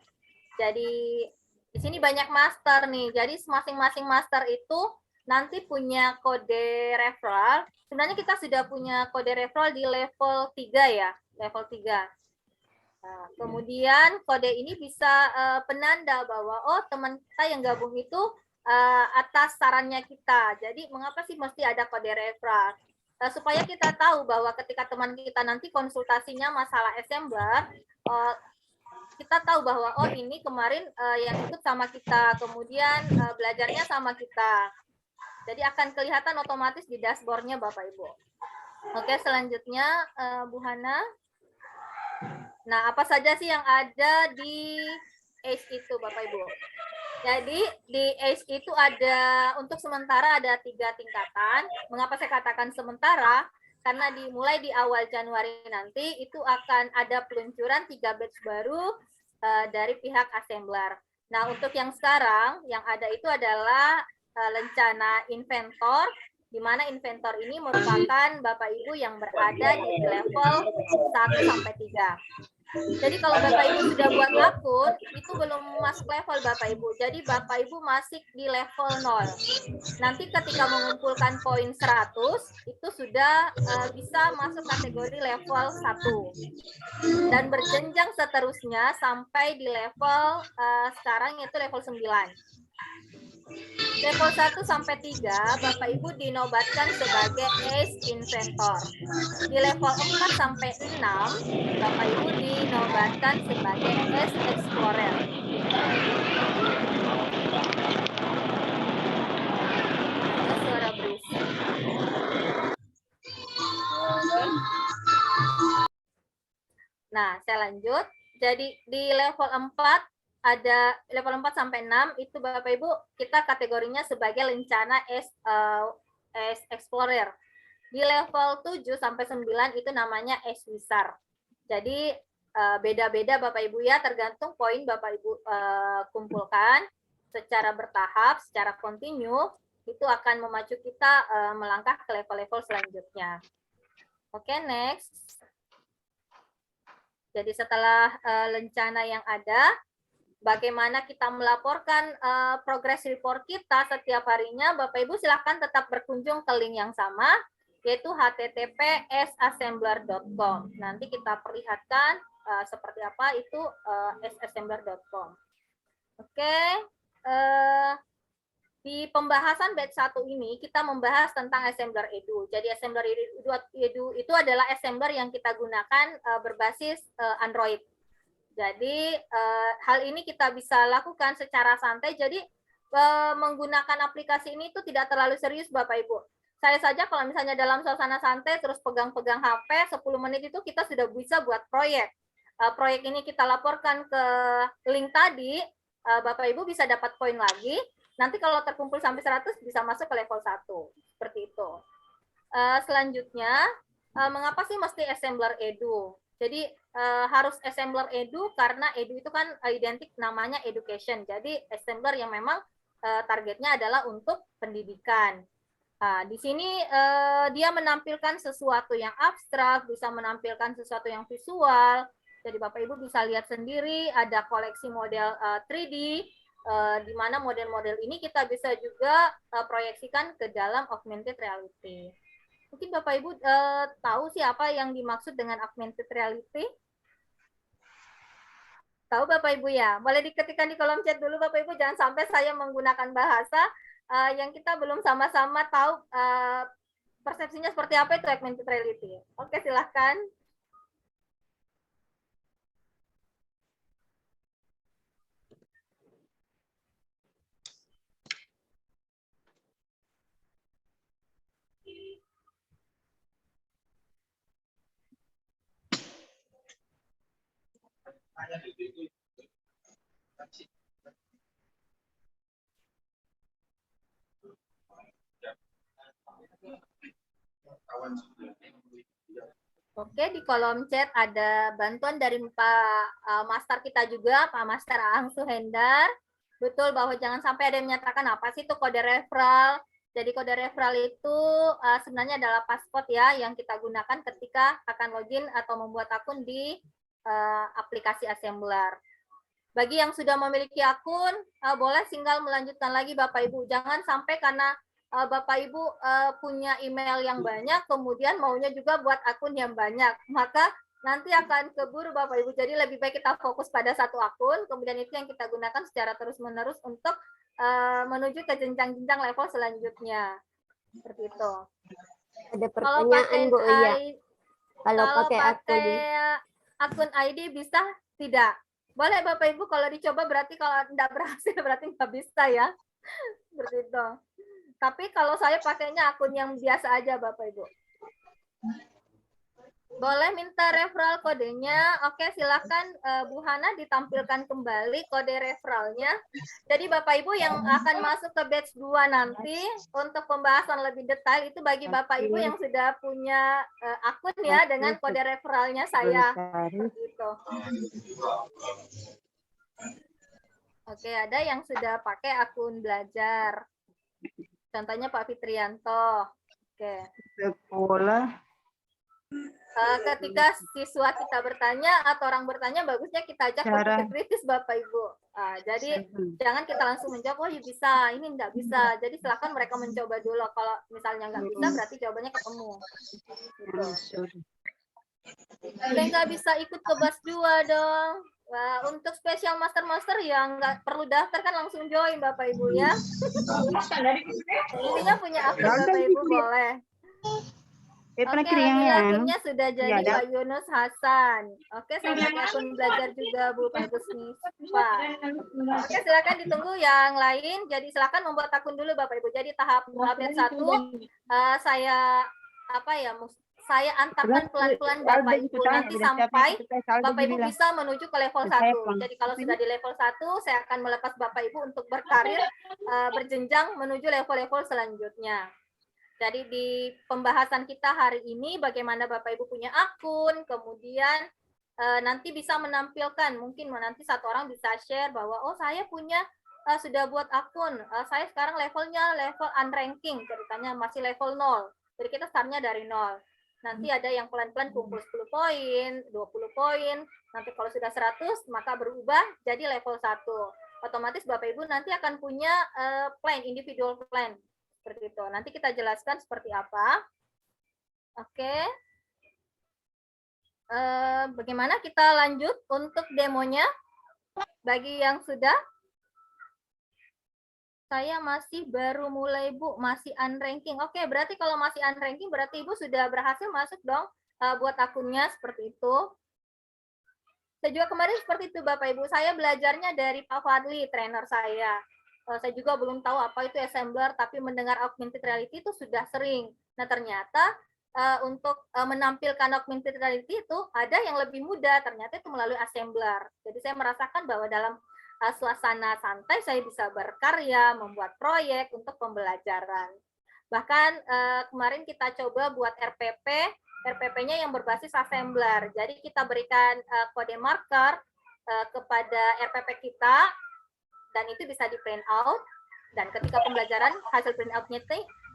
B: Jadi di sini banyak master nih. Jadi masing-masing master itu nanti punya kode referral. Sebenarnya kita sudah punya kode referral di level 3 ya, level 3. Nah, kemudian kode ini bisa penanda bahwa oh teman kita yang gabung itu atas sarannya kita. Jadi mengapa sih mesti ada kode referral? Supaya kita tahu bahwa ketika teman kita nanti konsultasinya masalah assembler, kita tahu bahwa oh ini kemarin yang ikut sama kita, kemudian belajarnya sama kita. Jadi akan kelihatan otomatis di dashboard-nya Bapak Ibu. Oke, selanjutnya Bu Hana. Nah, apa saja sih yang ada di ACE itu Bapak Ibu? Jadi di ACE itu ada untuk sementara ada 3 tingkatan. Mengapa saya katakan sementara? karena dimulai di awal Januari nanti itu akan ada peluncuran 3 batch baru dari pihak assembler. Nah, untuk yang sekarang yang ada itu adalah lencana inventor, di mana inventor ini merupakan Bapak Ibu yang berada di level 1 sampai 3. Jadi kalau Bapak Ibu sudah buat akun, itu belum masuk level Bapak Ibu. Jadi Bapak Ibu masih di level 0. Nanti ketika mengumpulkan poin 100, itu sudah bisa masuk kategori level 1. Dan berjenjang seterusnya sampai di level sekarang yaitu level 9. Level 1 sampai 3, Bapak Ibu dinobatkan sebagai Ace Inventor. Di level 4 sampai 6, Bapak Ibu dinobatkan sebagai Ace Explorer. Suara berisik. Nah, saya lanjut. Jadi di level 4 ada level 4 sampai 6 itu Bapak Ibu kita kategorinya sebagai lencana Ace Explorer. Di level 7 sampai 9 itu namanya Ace Wizard. Jadi beda-beda Bapak Ibu ya, tergantung poin Bapak Ibu kumpulkan secara bertahap, secara kontinu, itu akan memacu kita melangkah ke level-level selanjutnya. Oke, next. Jadi setelah lencana yang ada, bagaimana kita melaporkan progress report kita setiap harinya, Bapak Ibu silakan tetap berkunjung ke link yang sama, yaitu https://assembler.com. Nanti kita perlihatkan seperti apa itu assembler.com. Oke, di pembahasan batch 1 ini kita membahas tentang assembler edu. Jadi assembler edu itu adalah assembler yang kita gunakan berbasis Android. Jadi hal ini kita bisa lakukan secara santai. Jadi menggunakan aplikasi ini itu tidak terlalu serius Bapak Ibu. Saya saja kalau misalnya dalam suasana santai terus pegang-pegang HP 10 menit itu kita sudah bisa buat proyek. Proyek ini kita laporkan ke link tadi, Bapak Ibu bisa dapat poin lagi. Nanti kalau terkumpul sampai 100 bisa masuk ke level 1. Seperti itu. Selanjutnya, mengapa sih mesti assembler edu? Jadi harus assembler edu karena edu itu kan identik namanya education. Jadi assembler yang memang targetnya adalah untuk pendidikan. Nah, di sini dia menampilkan sesuatu yang abstrak, bisa menampilkan sesuatu yang visual. Jadi Bapak Ibu bisa lihat sendiri ada koleksi model 3D, di mana model-model ini kita bisa juga proyeksikan ke dalam augmented reality. Mungkin Bapak Ibu tahu sih apa yang dimaksud dengan augmented reality? Tahu Bapak Ibu ya? Boleh diketikkan di kolom chat dulu Bapak Ibu, jangan sampai saya menggunakan bahasa yang kita belum sama-sama tahu persepsinya seperti apa itu augmented reality. Oke, silahkan. Oke, di kolom chat ada bantuan dari Pak Master kita juga, Pak Master Aang Suhendar. Betul bahwa jangan sampai ada yang menyatakan apa sih itu kode referral. Jadi kode referral itu sebenarnya adalah passcode ya yang kita gunakan ketika akan login atau membuat akun di aplikasi assembler. Bagi yang sudah memiliki akun, boleh tinggal melanjutkan lagi Bapak Ibu. Jangan sampai karena Bapak Ibu punya email yang banyak, kemudian maunya juga buat akun yang banyak. Maka nanti akan keburu Bapak Ibu. Jadi lebih baik kita fokus pada satu akun, kemudian itu yang kita gunakan secara terus-menerus untuk menuju ke jenjang-jenjang level selanjutnya. Seperti itu.
A: Ada pertanyaan Bu Iya. Kalau pakai
B: akun ID bisa tidak? Boleh Bapak Ibu kalau dicoba berarti kalau tidak berhasil berarti nggak bisa ya. Seperti itu. Tapi kalau saya pakainya akun yang biasa aja Bapak Ibu. Boleh minta referral kodenya. Oke, silakan Bu Hana ditampilkan kembali kode referralnya. Jadi Bapak Ibu yang akan masuk ke batch 2 nanti untuk pembahasan lebih detail itu bagi Bapak Ibu yang sudah punya akun ya dengan kode referralnya saya. Gitu. Oke, ada yang sudah pakai akun belajar. Contohnya Pak Fitrianto. Oke.
J: Sekolah.
B: Ketika siswa kita bertanya atau orang bertanya, bagusnya kita ajak berpikir kritis Bapak Ibu. Jadi jangan kita langsung menjawab, oh ya bisa, ini enggak bisa. Jadi silakan mereka mencoba dulu. Kalau misalnya enggak bisa, berarti jawabannya ketemu. Gitu. Saya nggak bisa ikut ke BAS 2 dong. Wah, untuk spesial master yang nggak perlu daftar kan langsung join Bapak Ibu ya. Intinya punya akun Bapak Ibu boleh. Oke, akunnya sudah jadi Pak Yunus Hasan. Oke, saya pakai akun belajar juga Bu Bagus Nispa. Oke, silakan ditunggu yang lain. Jadi silakan membuat akun dulu Bapak Ibu. Jadi tahap update 1 saya antarkan pelan-pelan Bapak Ibu nanti sampai Bapak Ibu bisa menuju ke level 1. Jadi kalau sudah di level 1, saya akan melepas Bapak Ibu untuk berkarir berjenjang menuju level-level selanjutnya. Jadi di pembahasan kita hari ini bagaimana Bapak Ibu punya akun, kemudian nanti bisa menampilkan, mungkin nanti satu orang bisa share bahwa oh saya punya sudah buat akun, saya sekarang levelnya level unranking, ceritanya masih level 0. Jadi kita startnya dari 0. Nanti ada yang pelan-pelan kumpul 10 poin, 20 poin, nanti kalau sudah 100 maka berubah jadi level 1. Otomatis Bapak Ibu nanti akan punya plan, individual plan. Seperti itu. Nanti kita jelaskan seperti apa. Oke. Bagaimana kita lanjut untuk demonya? Bagi yang sudah, saya masih baru mulai Bu, masih unranking. Oke, berarti kalau masih unranking berarti Ibu sudah berhasil masuk dong buat akunnya seperti itu. Saya juga kemarin seperti itu Bapak Ibu. Saya belajarnya dari Pak Fadli, trainer saya. Saya juga belum tahu apa itu assembler, tapi mendengar augmented reality itu sudah sering. Nah, ternyata untuk menampilkan augmented reality itu ada yang lebih mudah, ternyata itu melalui assembler. Jadi saya merasakan bahwa dalam suasana santai saya bisa berkarya, membuat proyek untuk pembelajaran. Bahkan kemarin kita coba buat RPP-nya yang berbasis assembler. Jadi kita berikan kode marker kepada RPP kita, dan itu bisa di print out, dan ketika pembelajaran hasil print out-nya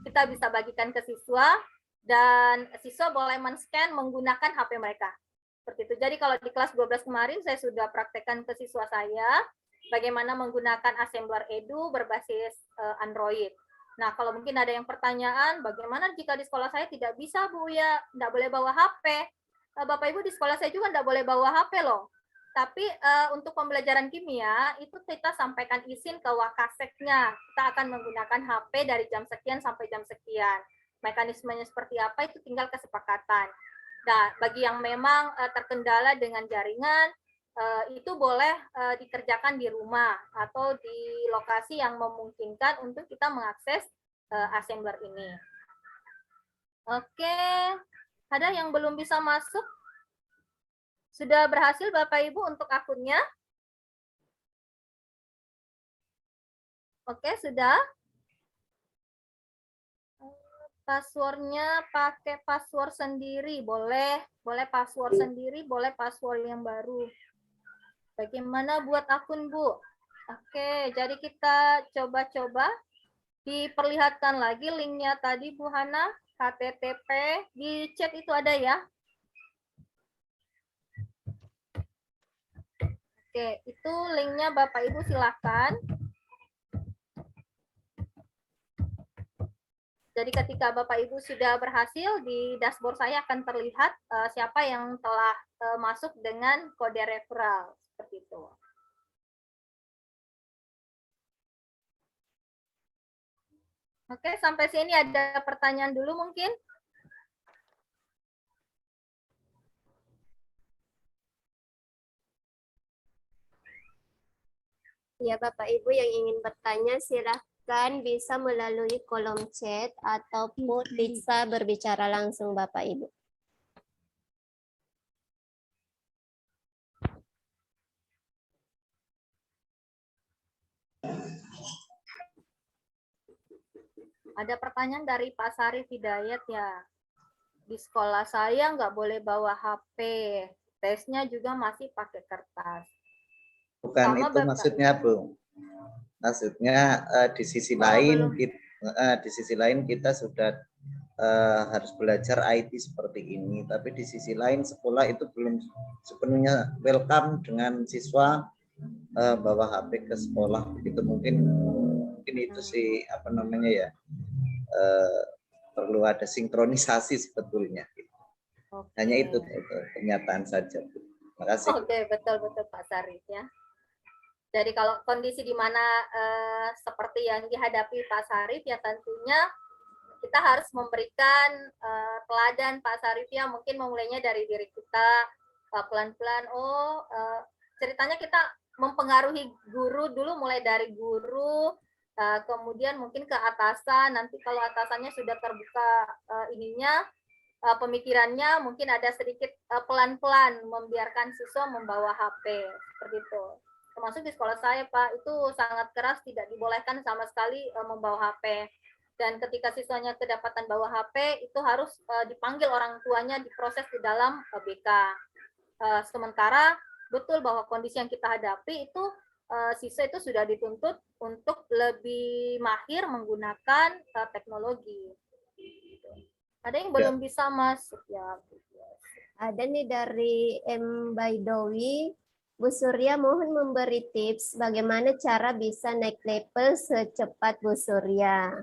B: kita bisa bagikan ke siswa, dan siswa boleh men-scan menggunakan HP mereka. Seperti itu. Jadi kalau di kelas 12 kemarin saya sudah praktekkan ke siswa saya bagaimana menggunakan assembler edu berbasis Android. Nah, kalau mungkin ada yang pertanyaan, bagaimana jika di sekolah saya tidak bisa Bu ya, tidak boleh bawa HP. Bapak Ibu di sekolah saya juga tidak boleh bawa HP loh. Tapi untuk pembelajaran kimia, itu kita sampaikan izin ke Wakaseknya. Kita akan menggunakan HP dari jam sekian sampai jam sekian. Mekanismenya seperti apa, itu tinggal kesepakatan. Nah, bagi yang memang terkendala dengan jaringan, itu boleh dikerjakan di rumah atau di lokasi yang memungkinkan untuk kita mengakses assembler ini. Oke, ada yang belum bisa masuk? Sudah berhasil Bapak Ibu untuk akunnya? Oke, sudah. Passwordnya pakai password sendiri, boleh password sendiri, boleh password yang baru. Bagaimana buat akun Bu? Oke, jadi kita coba-coba. Diperlihatkan lagi linknya tadi Bu Hana, HTTP, di chat itu ada ya. Oke, itu linknya Bapak Ibu silakan. Jadi ketika Bapak Ibu sudah berhasil, di dashboard saya akan terlihat siapa yang telah masuk dengan kode referral. Seperti itu. Oke, sampai sini ada pertanyaan dulu mungkin?
A: Ya, Bapak Ibu yang ingin bertanya silahkan bisa melalui kolom chat ataupun bisa berbicara langsung Bapak Ibu.
B: Ada pertanyaan dari Pak Sarif Hidayat ya. Di sekolah saya nggak boleh bawa HP. Tesnya juga masih pakai kertas.
D: Bukan
B: Sama
D: itu
B: Bapak.
D: maksudnya, Bu. Maksudnya di sisi lain di sisi lain kita sudah harus belajar IT seperti ini, tapi di sisi lain sekolah itu belum sepenuhnya welcome dengan siswa bawa HP ke sekolah. Itu mungkin itu sih apa namanya ya, perlu ada sinkronisasi sebetulnya. Hanya itu pernyataan saja. Terima kasih.
B: Oke, betul Pak Sarif ya. Jadi kalau kondisi di mana seperti yang dihadapi Pak Sarif ya tentunya kita harus memberikan teladan Pak Sarif ya, mungkin memulainya dari diri kita pelan-pelan. Ceritanya kita mempengaruhi guru dulu, mulai dari guru, kemudian mungkin ke atasan. Nanti kalau atasannya sudah terbuka pemikirannya, mungkin ada sedikit pelan-pelan membiarkan siswa membawa HP seperti itu. Termasuk di sekolah saya Pak, itu sangat keras, tidak dibolehkan sama sekali membawa HP. Dan ketika siswanya kedapatan bawa HP, itu harus dipanggil orang tuanya, diproses di dalam BK. Sementara betul bahwa kondisi yang kita hadapi itu siswa itu sudah dituntut untuk lebih mahir menggunakan teknologi. Ada yang belum bisa masuk ya.
A: Ada nih dari M. Baidowi, Bu Surya mohon memberi tips bagaimana cara bisa naik level secepat Bu Surya.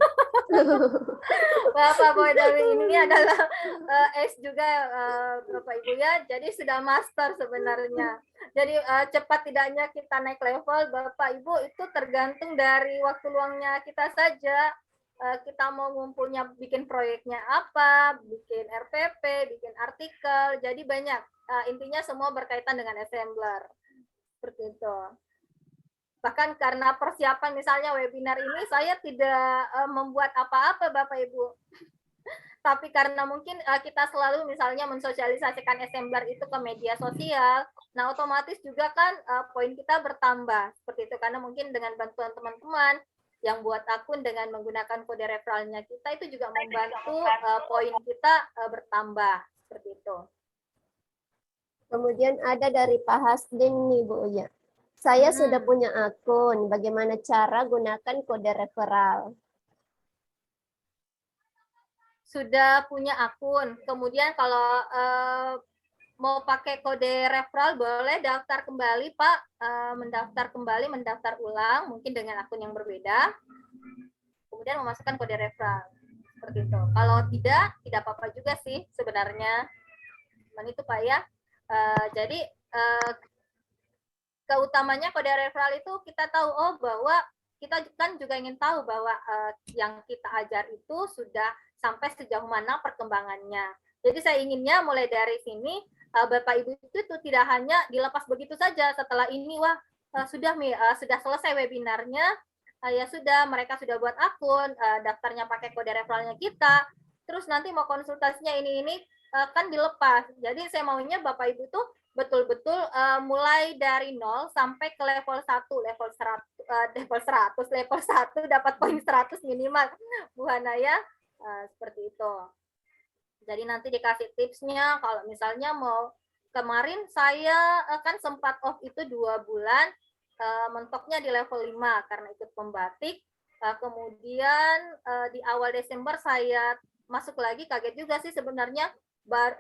B: Bapak Baidowi ini adalah S juga Bapak Ibu ya, jadi sudah master sebenarnya. Jadi cepat tidaknya kita naik level Bapak Ibu itu tergantung dari waktu luangnya kita saja. Kita mau ngumpulnya bikin proyeknya apa, bikin RPP, bikin artikel, jadi banyak. Intinya semua berkaitan dengan assembler. Seperti itu. Bahkan karena persiapan misalnya webinar ini, saya tidak membuat apa-apa Bapak Ibu. Tapi karena mungkin kita selalu misalnya mensosialisasikan assembler itu ke media sosial, nah otomatis juga kan poin kita bertambah. Seperti itu, karena mungkin dengan bantuan teman-teman, yang buat akun dengan menggunakan kode referralnya kita itu juga membantu poin kita bertambah seperti itu.
A: Kemudian ada dari Pak Hasdin nih Bu Uya. Saya sudah punya akun, bagaimana cara gunakan kode referral?
B: Sudah punya akun, kemudian kalau mau pakai kode referral boleh daftar kembali Pak, mendaftar ulang mungkin dengan akun yang berbeda, kemudian memasukkan kode referral seperti itu. Kalau tidak apa-apa juga sih sebenarnya, cuman itu Pak ya. Jadi keutamanya kode referral itu kita tahu bahwa kita kan juga ingin tahu bahwa yang kita ajar itu sudah sampai sejauh mana perkembangannya. Jadi saya inginnya mulai dari sini Bapak Ibu itu tidak hanya dilepas begitu saja setelah ini sudah selesai webinarnya, ya sudah mereka sudah buat akun, daftarnya pakai kode referralnya kita, terus nanti mau konsultasinya ini kan dilepas. Jadi saya maunya Bapak Ibu tuh betul-betul mulai dari 0 sampai ke level 1, level 100, level 1 dapat poin 100 minimal Bu Hanaya, seperti itu. Jadi nanti dikasih tipsnya kalau misalnya mau, kemarin saya kan sempat off itu 2 bulan, mentoknya di level 5 karena ikut pembatik. Kemudian di awal Desember saya masuk lagi, kaget juga sih sebenarnya,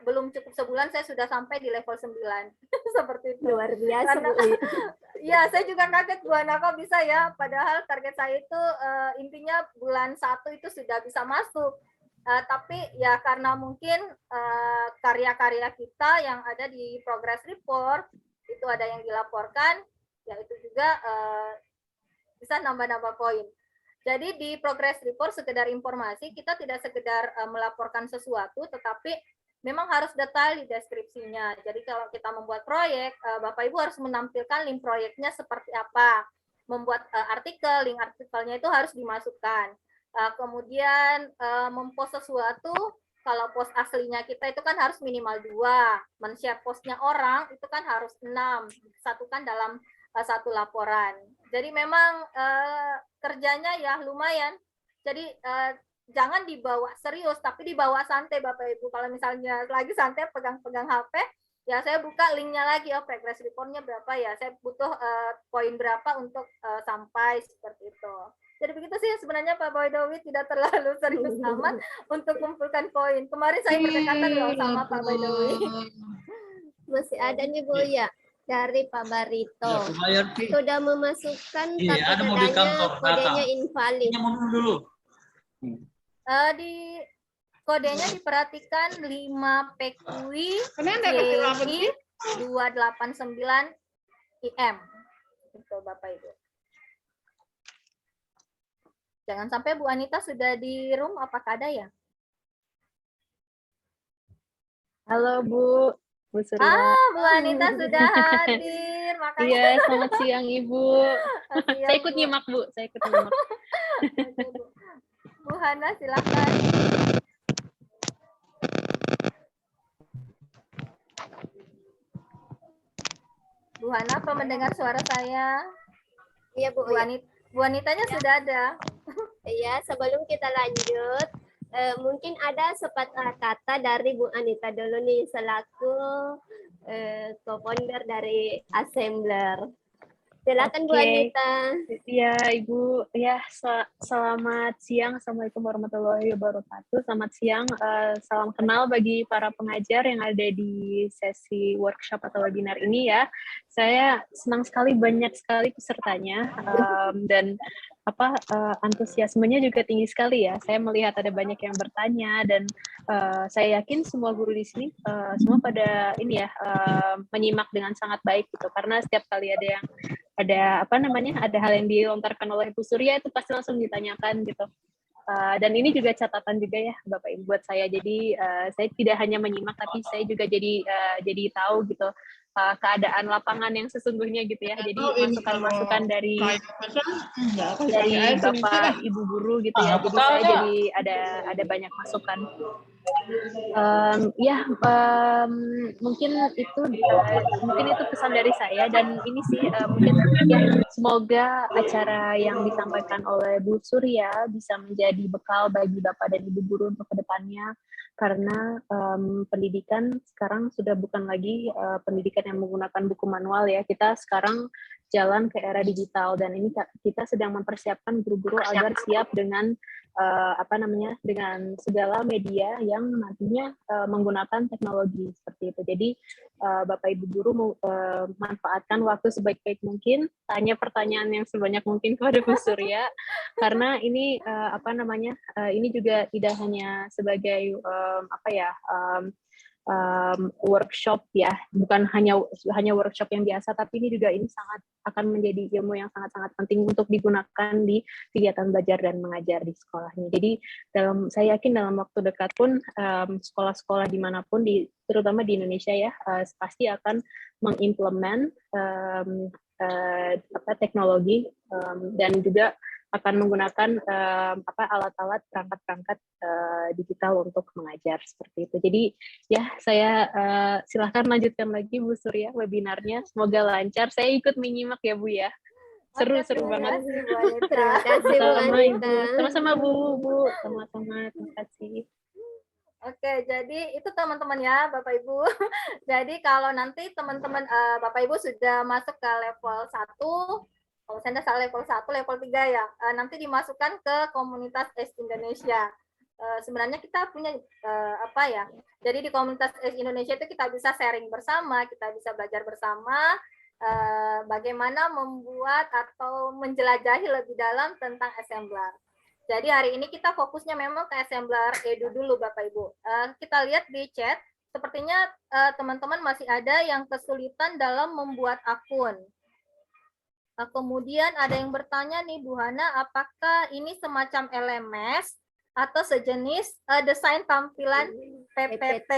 B: belum cukup sebulan saya sudah sampai di level 9. Seperti itu.
A: Luar biasa
B: karena,
A: Bu.
B: ya saya juga kaget Bu Ana, kok bisa ya, padahal target saya itu intinya bulan 1 itu sudah bisa masuk. Tapi ya karena mungkin karya-karya kita yang ada di progress report itu ada yang dilaporkan, ya itu juga bisa nambah-nambah poin. Jadi di progress report sekedar informasi, kita tidak sekedar melaporkan sesuatu, tetapi memang harus detail di deskripsinya. Jadi kalau kita membuat proyek, Bapak Ibu harus menampilkan link proyeknya seperti apa. Membuat artikel, link artikelnya itu harus dimasukkan. Kemudian mempost sesuatu, kalau post aslinya kita itu kan harus minimal 2, men-share postnya orang itu kan harus 6, disatukan dalam satu laporan. Jadi memang kerjanya ya lumayan. Jadi jangan dibawa serius, tapi dibawa santai Bapak Ibu. Kalau misalnya lagi santai pegang-pegang HP, ya saya buka linknya lagi, oh progress reportnya berapa ya, saya butuh poin berapa untuk sampai seperti itu. Jadi begitu sih sebenarnya Pak Baidowi, tidak terlalu serius amat untuk kumpulkan poin. Kemarin saya berdekatan loh sama Pak Baidowi.
A: Masih ada nih Bu ya dari Pak Barito.
F: Ya,
A: Sudah memasukkan
F: Iya,
A: tapi
F: ada mobil
A: katanya
F: kantor,
A: kodenya
F: datang.
A: invalid.
F: Ini mobil dulu.
B: Di kodenya diperhatikan 5 PQI CI 289 IM. Itu Bapak Ibu. Jangan sampai Bu Anita sudah di room, apakah ada ya?
E: Halo Bu Surya.
B: Bu Anita sudah hadir. Makanya
E: Iya, selamat siang Ibu. Saya ikut nyimak Bu, saya ikut nyimak.
B: Bu Hana silakan. Bu Hana, apa mendengar suara saya?
A: Iya Bu.
B: Bu Anitanya sudah ada.
A: Iya, sebelum kita lanjut, mungkin ada sepatah kata dari Bu Anita dulu nih selaku co-founder dari Assembler. Silakan Bu Anita.
E: Iya Ibu, ya selamat siang, Assalamualaikum warahmatullahi wabarakatuh. Selamat siang, salam kenal bagi para pengajar yang ada di sesi workshop atau webinar ini ya. Saya senang sekali, banyak sekali pesertanya dan antusiasmenya juga tinggi sekali ya. Saya melihat ada banyak yang bertanya dan saya yakin semua guru di sini semua pada ini ya menyimak dengan sangat baik gitu, karena setiap kali ada hal yang dilontarkan oleh Bu Surya itu pasti langsung ditanyakan gitu. Dan ini juga catatan juga ya Bapak Ibu buat saya. Jadi saya tidak hanya menyimak tapi saya juga jadi tahu gitu keadaan lapangan yang sesungguhnya gitu ya. Jadi masukan-masukan dari Bapak Ibu guru gitu ya. Jadi saya jadi ada banyak masukan. Mungkin itu pesan dari saya, dan ini sih mungkin ya semoga acara yang disampaikan oleh Bu Surya bisa menjadi bekal bagi Bapak dan Ibu guru untuk kedepannya, karena pendidikan sekarang sudah bukan lagi pendidikan yang menggunakan buku manual ya. Kita sekarang jalan ke era digital, dan ini kita sedang mempersiapkan guru-guru agar siap dengan dengan segala media yang nantinya menggunakan teknologi seperti itu. Jadi Bapak Ibu guru manfaatkan waktu sebaik-baik mungkin, tanya pertanyaan yang sebanyak mungkin kepada Bu Surya, karena ini ini juga tidak hanya sebagai workshop ya, bukan hanya workshop yang biasa, tapi ini sangat akan menjadi ilmu yang sangat-sangat penting untuk digunakan di kegiatan belajar dan mengajar di sekolahnya. Jadi saya yakin dalam waktu dekat pun sekolah-sekolah dimanapun, terutama di Indonesia ya, pasti akan mengimplement teknologi dan juga akan menggunakan alat-alat perangkat-perangkat digital untuk mengajar seperti itu. Jadi ya saya silahkan lanjutkan lagi Bu Surya webinarnya, semoga lancar. Saya ikut menyimak ya Bu ya. Seru banget.
A: Terima kasih Bu Anita.
E: Sama-sama Bu, sama-sama, terima kasih.
B: Oke, jadi itu teman-teman ya Bapak Ibu. Jadi kalau nanti teman-teman Bapak Ibu sudah masuk ke level 1, kalau saya salah level 1, level 3 ya, nanti dimasukkan ke komunitas ACE Indonesia. Sebenarnya kita punya jadi di komunitas ACE Indonesia itu kita bisa sharing bersama, kita bisa belajar bersama bagaimana membuat atau menjelajahi lebih dalam tentang Assembler. Jadi hari ini kita fokusnya memang ke Assembler Edu dulu Bapak Ibu. Kita lihat di chat, sepertinya teman-teman masih ada yang kesulitan dalam membuat akun. Kemudian ada yang bertanya nih Bu Hana, apakah ini semacam LMS atau sejenis desain tampilan PPT?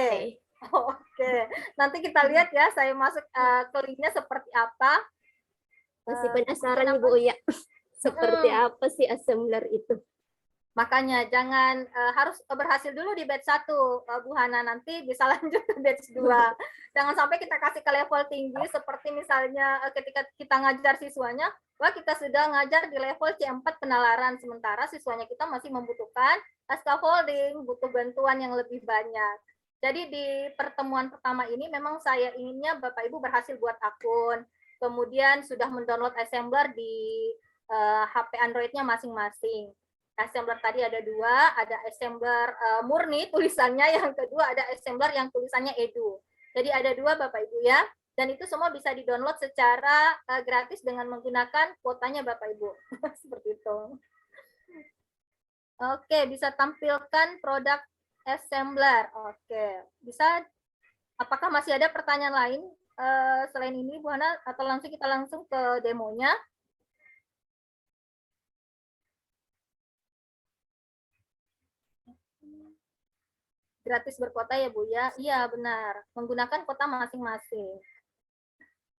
B: Oke, nanti kita lihat ya, saya masuk ke linknya seperti apa.
A: Masih penasaran Bu ya, seperti apa sih Assembler itu?
B: Makanya jangan harus berhasil dulu di batch 1 Bu Hana, nanti bisa lanjut ke batch 2. Jangan sampai kita kasih ke level tinggi seperti misalnya ketika kita ngajar siswanya, wah kita sudah ngajar di level C4 penalaran, sementara siswanya kita masih membutuhkan scaffolding, butuh bantuan yang lebih banyak. Jadi di pertemuan pertama ini memang saya inginnya Bapak Ibu berhasil buat akun, kemudian sudah mendownload assembler di HP Android-nya masing-masing. Assembler tadi ada 2, ada assembler murni tulisannya, yang kedua ada assembler yang tulisannya edu. Jadi ada 2 Bapak Ibu ya, dan itu semua bisa di-download secara gratis dengan menggunakan kuotanya Bapak Ibu. Seperti itu. Oke, bisa tampilkan produk assembler. Oke, bisa. Apakah masih ada pertanyaan lain selain ini, Bu Hana? Atau kita langsung ke demonya? Gratis berkuota ya Bu ya? Iya benar, menggunakan kuota masing-masing.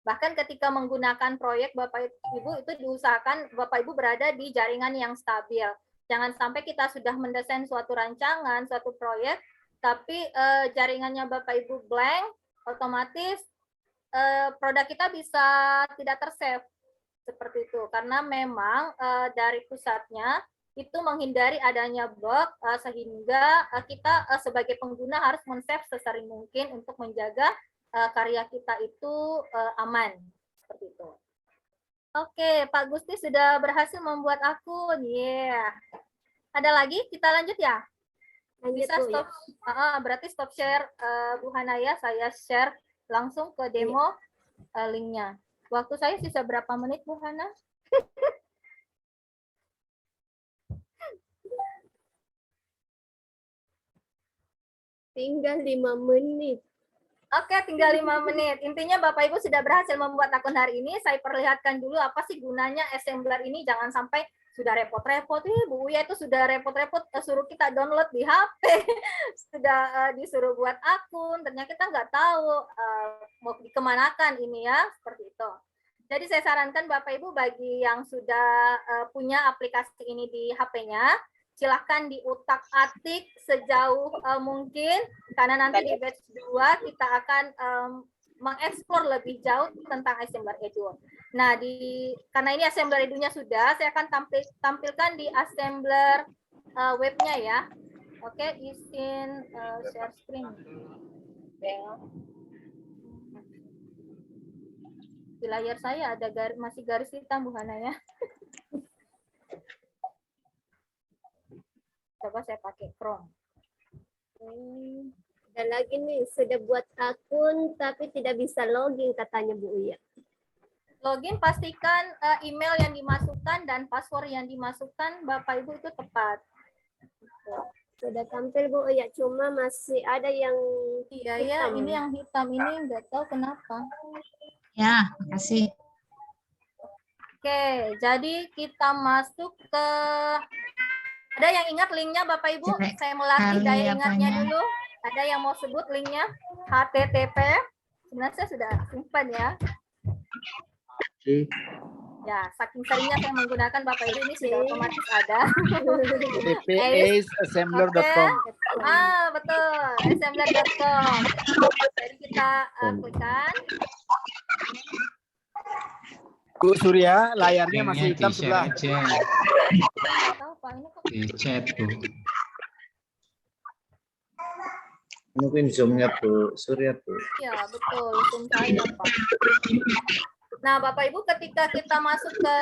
B: Bahkan ketika menggunakan proyek Bapak Ibu itu diusahakan Bapak Ibu berada di jaringan yang stabil. Jangan sampai kita sudah mendesain suatu rancangan, suatu proyek, tapi jaringannya Bapak Ibu blank, otomatis produk kita bisa tidak tersave. Seperti itu, karena memang dari pusatnya itu menghindari adanya bug, sehingga kita sebagai pengguna harus men-save sesering mungkin untuk menjaga karya kita itu aman. Seperti itu. Oke, Pak Gusti sudah berhasil membuat akun. Yeah. Ada lagi? Kita lanjut ya?
A: Lanjut,
B: Bisa
A: Bu,
B: stop. Berarti stop share Bu Hana ya. Saya share langsung ke demo linknya. Waktu saya sisa berapa menit Bu Hana?
A: Tinggal 5 menit.
B: Oke, tinggal 5 menit. Intinya Bapak Ibu sudah berhasil membuat akun hari ini. Saya perlihatkan dulu apa sih gunanya assembler ini. Jangan sampai sudah repot-repot. Bu Uya itu sudah repot-repot suruh kita download di HP. Sudah disuruh buat akun. Ternyata kita nggak tahu mau dikemanakan ini ya. Seperti itu. Jadi saya sarankan Bapak Ibu bagi yang sudah punya aplikasi ini di HP-nya, silahkan diutak-atik sejauh mungkin, karena nanti di batch 2 kita akan mengeksplor lebih jauh tentang assembler edu. Nah, karena ini assembler edunya sudah, saya akan tampilkan di assembler webnya ya. Oke, izin share screen. Di layar saya ada masih garis hitam Bu Hana ya. Coba saya pakai Chrome.
A: Dan lagi nih, sudah buat akun tapi tidak bisa login katanya Bu Uya.
B: Login pastikan email yang dimasukkan dan password yang dimasukkan Bapak Ibu itu tepat.
A: Sudah tampil Bu Uya, cuma masih ada yang
B: Iya ya, ini yang hitam ini nggak tahu kenapa.
J: Ya, makasih.
B: Oke, jadi kita masuk ke, ada yang ingat linknya Bapak Ibu? Saya melatih daya ingatnya dulu. Ada yang mau sebut linknya? HTTP. Sebenarnya saya sudah simpan ya. Ya, saking seringnya saya menggunakan Bapak Ibu ini sudah otomatis ada.
C: assembler.com.
B: Betul, assembler.com. Jadi kita klikkan.
C: Bu Surya, layarnya masih hitam sebelah.
I: Di chat, Bu.
D: Mungkin zoom-nya Bu Surya, Bu.
B: Iya, betul. Zoom saya, Pak. Nah, Bapak Ibu ketika kita masuk ke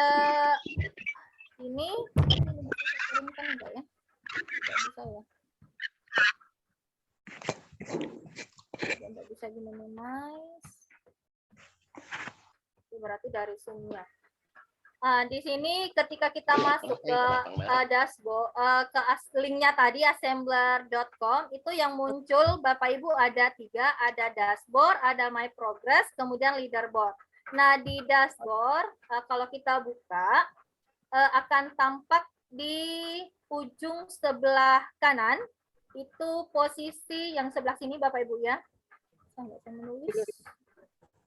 B: ini bisa enggak ya? Enggak bisa ya. Enggak bisa di-minimize. Itu berarti dari Zoom-nya. Di sini ketika kita masuk ke dashboard, ke linknya tadi assembler.com, itu yang muncul Bapak Ibu ada 3, ada dashboard, ada my progress, kemudian leaderboard. Nah, di dashboard kalau kita buka akan tampak di ujung sebelah kanan itu posisi yang sebelah sini Bapak Ibu ya. Saya menulis.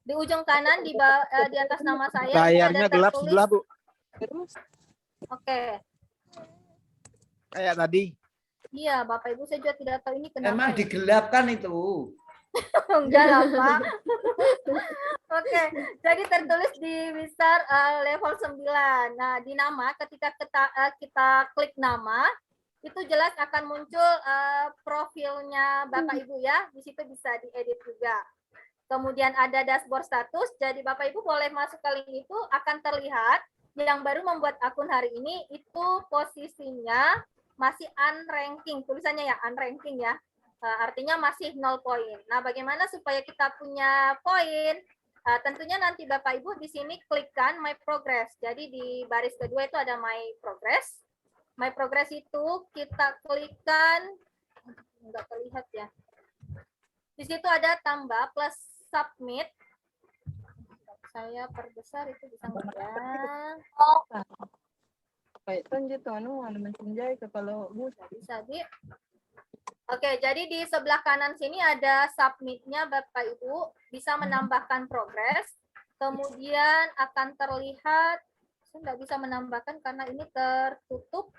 B: Di ujung kanan di atas nama saya
C: Layarnya
B: ada
C: gelap
B: tertulis,
C: sebelah, Bu.
B: Oke.
C: Kayak tadi.
B: Iya, Bapak Ibu saya juga tidak tahu ini kenapa.
F: Emang
B: ya.
F: digelapkan itu.
B: Enggak lah, Pak. Oke, jadi tertulis di besar level 9. Nah, di nama ketika kita klik nama, itu jelas akan muncul profilnya Bapak Ibu ya. Di situ bisa diedit juga. Kemudian ada dashboard status. Jadi Bapak Ibu boleh masuk ke link itu, akan terlihat yang baru membuat akun hari ini itu posisinya masih unranking. Tulisannya ya unranking ya. Artinya masih 0 poin. Nah, bagaimana supaya kita punya poin? Tentunya nanti Bapak Ibu di sini klikkan My Progress. Jadi di baris kedua itu ada My Progress. My Progress itu kita klikkan, enggak terlihat ya. Di situ ada tambah plus submit. Saya perbesar itu bisa enggak ya?
K: Kayak tunjuk tuh anu mencinjai ke kalau
B: bisa di. Oke, jadi di sebelah kanan sini ada submit-nya Bapak Ibu, bisa menambahkan progres. Kemudian akan terlihat, saya nggak bisa menambahkan karena ini tertutup.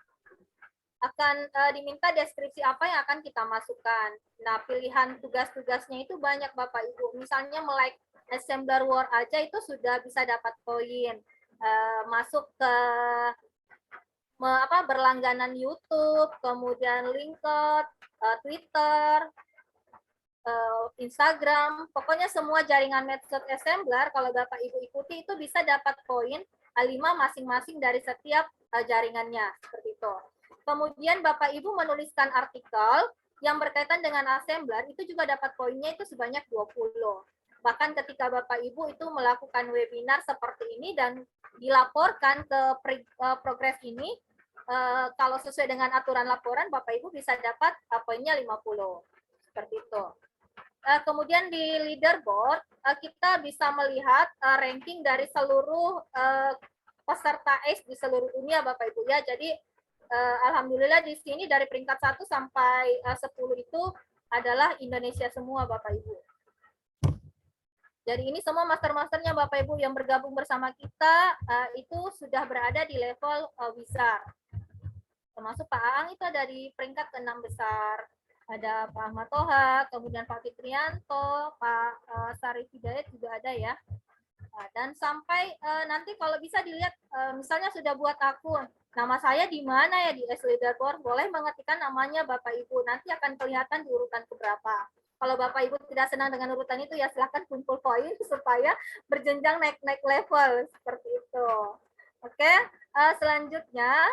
B: Akan diminta deskripsi apa yang akan kita masukkan. Nah, pilihan tugas-tugasnya itu banyak Bapak Ibu. Misalnya melike Assembler Word aja itu sudah bisa dapat poin. Masuk ke berlangganan YouTube, kemudian LinkedIn, Twitter, Instagram, pokoknya semua jaringan medsos Assembler kalau Bapak Ibu ikuti itu bisa dapat poin 5 masing-masing dari setiap jaringannya, seperti itu. Kemudian Bapak Ibu menuliskan artikel yang berkaitan dengan Assembler itu juga dapat poinnya itu sebanyak 20. Bahkan ketika Bapak Ibu itu melakukan webinar seperti ini dan dilaporkan ke progres ini, kalau sesuai dengan aturan laporan, Bapak Ibu bisa dapat poinnya 50. Seperti itu. Kemudian di leaderboard, kita bisa melihat ranking dari seluruh peserta ACE di seluruh dunia, Bapak Ibu ya. Jadi, alhamdulillah di sini dari peringkat 1 sampai 10 itu adalah Indonesia semua, Bapak Ibu. Jadi ini semua master-masternya Bapak Ibu yang bergabung bersama kita itu sudah berada di level Wizard. Termasuk Pak Aang itu ada di peringkat ke-6 besar. Ada Pak Ahmad Toha, kemudian Pak Fitrianto, Pak Sarif Hidayat juga ada ya. Dan sampai nanti kalau bisa dilihat, misalnya sudah buat akun, nama saya di mana ya di Leaderboard, boleh mengetikkan namanya Bapak Ibu, nanti akan kelihatan di urutan keberapa. Kalau Bapak Ibu tidak senang dengan urutan itu, ya silahkan kumpul poin supaya berjenjang naik level, seperti itu. Oke, selanjutnya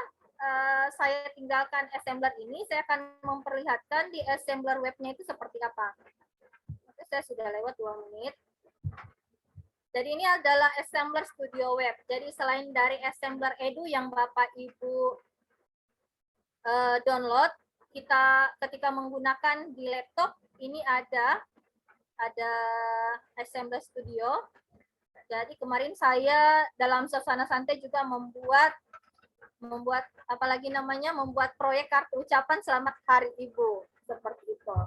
B: saya tinggalkan Assembler ini, saya akan memperlihatkan di Assembler webnya itu seperti apa. Oke, saya sudah lewat 2 menit. Jadi ini adalah Assembler Studio Web. Jadi selain dari Assembler Edu yang Bapak Ibu download, kita ketika menggunakan di laptop ini ada Assembler Studio. Jadi kemarin saya dalam suasana santai juga membuat apalagi namanya membuat proyek kartu ucapan selamat Hari Ibu seperti itu.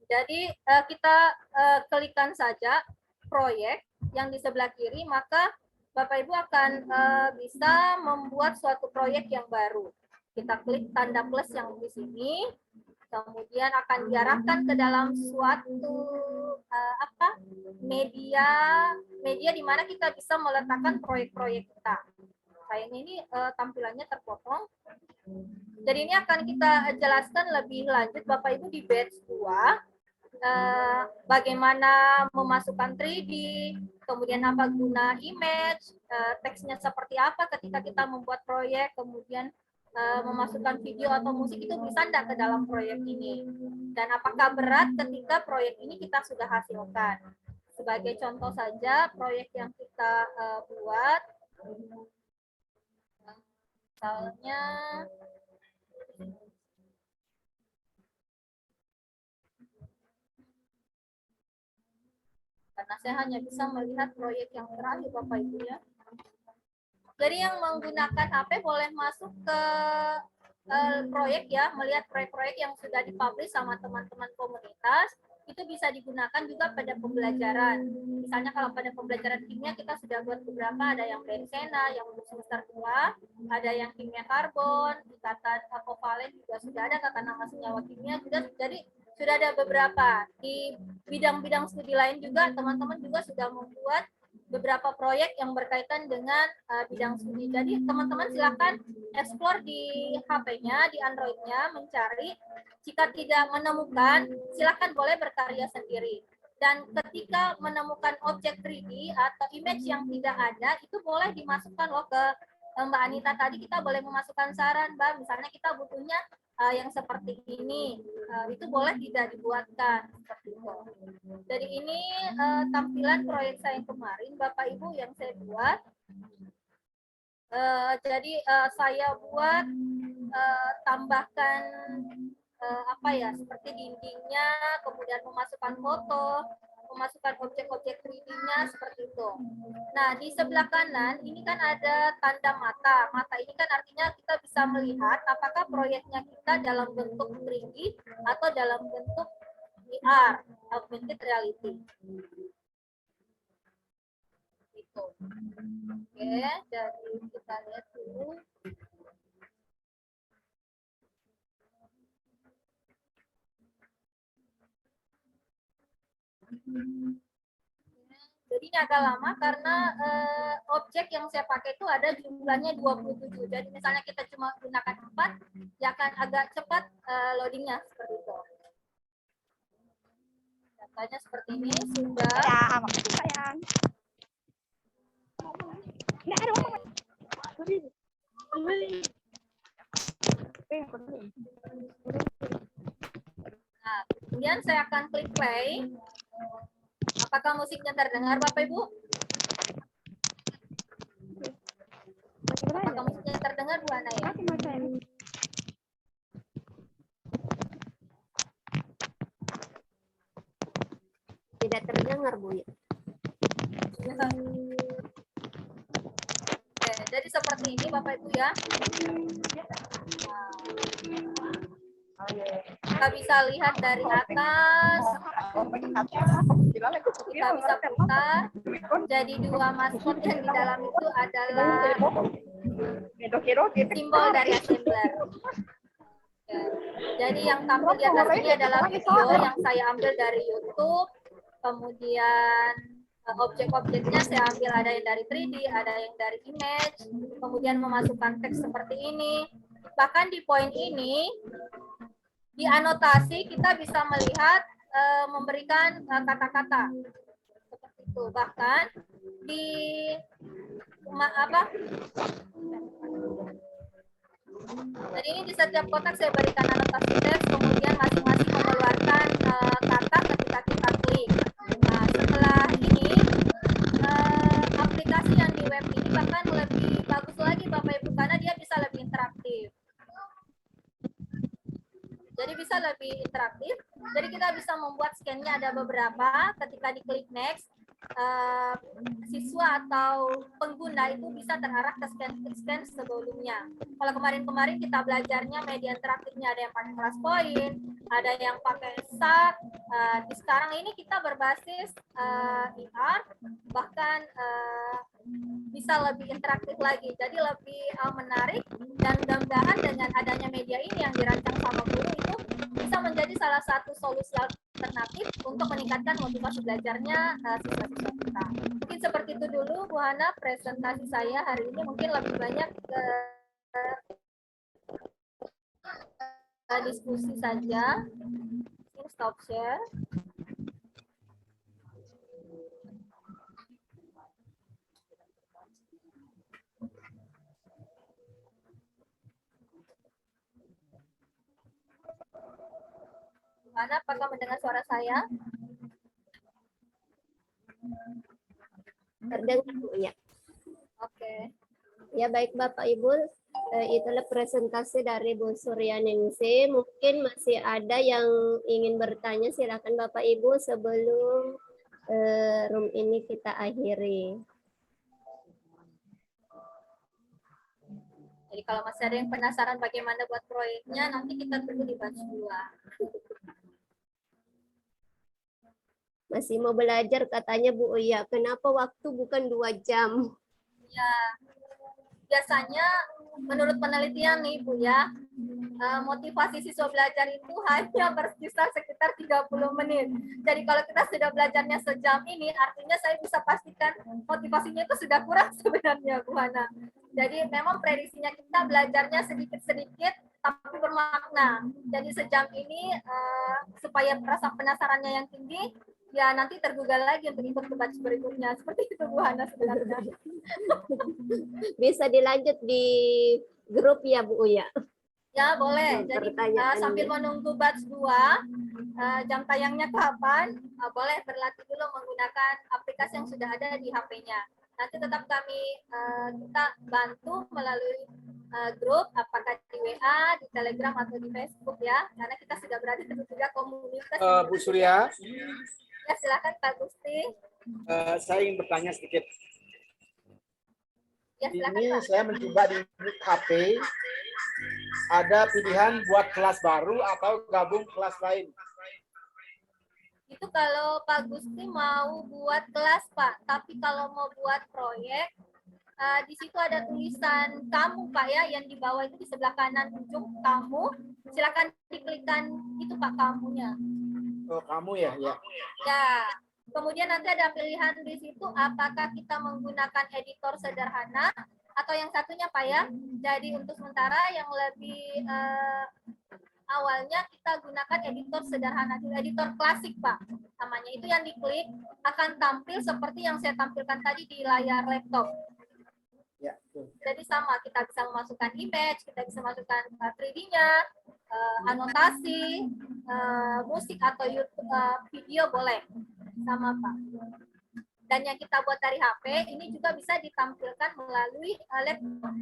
B: Jadi kita klikkan saja proyek yang di sebelah kiri, maka Bapak Ibu akan bisa membuat suatu proyek yang baru. Kita klik tanda plus yang di sini, kemudian akan diarahkan ke dalam suatu media di mana kita bisa meletakkan proyek-proyek kita. Sayangnya ini tampilannya terpotong. Jadi ini akan kita jelaskan lebih lanjut Bapak Ibu di batch 2. Bagaimana memasukkan 3D, kemudian apa guna image, teksnya seperti apa ketika kita membuat proyek, kemudian memasukkan video atau musik itu bisa enggak ke dalam proyek ini, dan apakah berat ketika proyek ini kita sudah hasilkan. Sebagai contoh saja proyek yang kita buat, misalnya karena saya hanya bisa melihat proyek yang terakhir Bapak Ibu ya. Jadi yang menggunakan HP boleh masuk ke proyek ya, melihat proyek-proyek yang sudah dipublish sama teman-teman komunitas, itu bisa digunakan juga pada pembelajaran. Misalnya kalau pada pembelajaran kimia kita sudah buat beberapa, ada yang bencena, yang untuk semester 2, ada yang kimia karbon, ikatan kovalen juga sudah ada, tata nama senyawa kimia juga, jadi sudah ada beberapa. Di bidang-bidang studi lain juga teman-teman juga sudah membuat beberapa proyek yang berkaitan dengan bidang studi. Jadi teman-teman silakan explore di HP-nya, di Android-nya, mencari. Jika tidak menemukan, silakan boleh berkarya sendiri. Dan ketika menemukan objek 3D atau image yang tidak ada, itu boleh dimasukkan loh ke Mbak Anita. Tadi kita boleh memasukkan saran, Mbak, misalnya kita butuhnya yang seperti ini, itu boleh tidak dibuatkan seperti itu. Jadi ini tampilan proyek saya yang kemarin, Bapak Ibu, yang saya buat. Jadi saya buat tambahkan apa ya, seperti dindingnya, kemudian memasukkan foto, memasukkan objek-objek 3D-nya seperti itu. Nah, di sebelah kanan ini kan ada tanda mata. Mata ini kan artinya kita bisa melihat apakah proyeknya kita dalam bentuk 3D atau dalam bentuk VR, augmented reality. Itu. Oke, jadi kita lihat dulu. Jadi ini agak lama karena objek yang saya pakai itu ada jumlahnya 27. Jadi misalnya kita cuma gunakan 4, ya akan agak cepat loadingnya seperti itu. Datanya seperti ini sudah.
K: Ya, makasih sayang.
B: Nah, kemudian saya akan klik play. Apakah musiknya terdengar, Bapak Ibu? Apakah musiknya terdengar, Bu Ana ya?
A: Tidak terdengar, Bu ya.
B: Oke, jadi seperti ini Bapak Ibu ya. Kita bisa lihat dari atas, kita bisa putar. Jadi dua maskot yang di dalam itu adalah simbol dari assembler. Oke. Jadi yang tampil di atas ini adalah video yang saya ambil dari YouTube. Kemudian objek-objeknya saya ambil ada yang dari 3D, ada yang dari image, kemudian memasukkan teks seperti ini. Bahkan di poin ini, di anotasi kita bisa melihat memberikan kata-kata seperti itu. Bahkan di jadi ini di setiap kotak saya berikan anotasi teks, kemudian masing-masing mengeluarkan kata ketika kita klik. Nah, setelah ini aplikasi yang di web ini bahkan lebih bagus lagi Bapak Ibu karena dia bisa lebih interaktif. Jadi bisa lebih interaktif. Jadi kita bisa membuat scan-nya ada beberapa. Ketika diklik next, siswa atau pengguna itu bisa terarah ke scan sebelumnya. Kalau kemarin-kemarin kita belajarnya media interaktifnya ada yang pakai kelas poin, ada yang pakai SAT. Di sekarang ini kita berbasis VR, bahkan bisa lebih interaktif lagi. Jadi lebih menarik dan mudah-mudahan dengan adanya media ini yang dirancang sama guru itu bisa menjadi salah satu solusi alternatif untuk meningkatkan motivasi belajarnya siswa-siswa kita. Mungkin seperti itu dulu Bu Hana presentasi saya hari ini, mungkin lebih banyak ke diskusi saja. Ini stop share. Mana apakah mendengar suara saya?
A: Terdengar, Bu ya.
B: Oke.
A: Ya, baik Bapak Ibu, itulah presentasi dari Bu Suryaningsih. Mungkin masih ada yang ingin bertanya, silakan Bapak Ibu sebelum room ini kita akhiri.
B: Jadi kalau masih ada yang penasaran bagaimana buat proyeknya, nanti kita tunggu di batch 2.
A: Masih mau belajar katanya Bu Uya. Kenapa waktu bukan 2 jam?
B: Ya, biasanya menurut penelitian nih Bu ya, motivasi siswa belajar itu hanya bersisa sekitar 30 menit. Jadi kalau kita sudah belajarnya sejam ini, artinya saya bisa pastikan motivasinya itu sudah kurang sebenarnya Bu Hana. Jadi memang prediksinya kita belajarnya sedikit-sedikit tapi bermakna. Jadi sejam ini supaya rasa penasarannya yang tinggi, ya nanti tergugah lagi untuk ikut ke batch berikutnya. Seperti itu Bu Hana sebenarnya.
A: Bisa dilanjut di grup ya Bu Uya.
B: Ya boleh. Jadi
A: Pertanyaannya.
B: sambil menunggu batch 2, jam tayangnya kapan, boleh berlatih dulu menggunakan aplikasi yang sudah ada di HP-nya. Nanti tetap kita bantu melalui grup, apakah di WA, di Telegram atau di Facebook ya, karena kita sudah berada di 3 komunitas.
C: Bu Surya,
B: Ya silakan Pak Gusti.
C: saya ingin bertanya sedikit.
B: Ya silakan
C: Ini
B: Pak.
C: saya mencoba di HP, ada pilihan buat kelas baru atau gabung kelas lain.
B: Itu kalau Pak Gusti mau buat kelas Pak, tapi kalau mau buat proyek, di situ ada tulisan kamu Pak ya, yang di bawah itu di sebelah kanan ujung kamu, silakan diklikkan itu Pak kamunya.
C: Oh, kamu ya, ya.
B: Ya, kemudian nanti ada pilihan di situ apakah kita menggunakan editor sederhana atau yang satunya Pak ya. Jadi untuk sementara yang lebih awalnya kita gunakan editor sederhana, editor klasik Pak. Namanya itu yang diklik akan tampil seperti yang saya tampilkan tadi di layar laptop.
C: Ya,
B: jadi sama, kita bisa memasukkan image, kita bisa masukkan 3D-nya, anotasi, musik atau YouTube, video boleh, sama Pak. Dan yang kita buat dari HP ini juga bisa ditampilkan melalui laptop.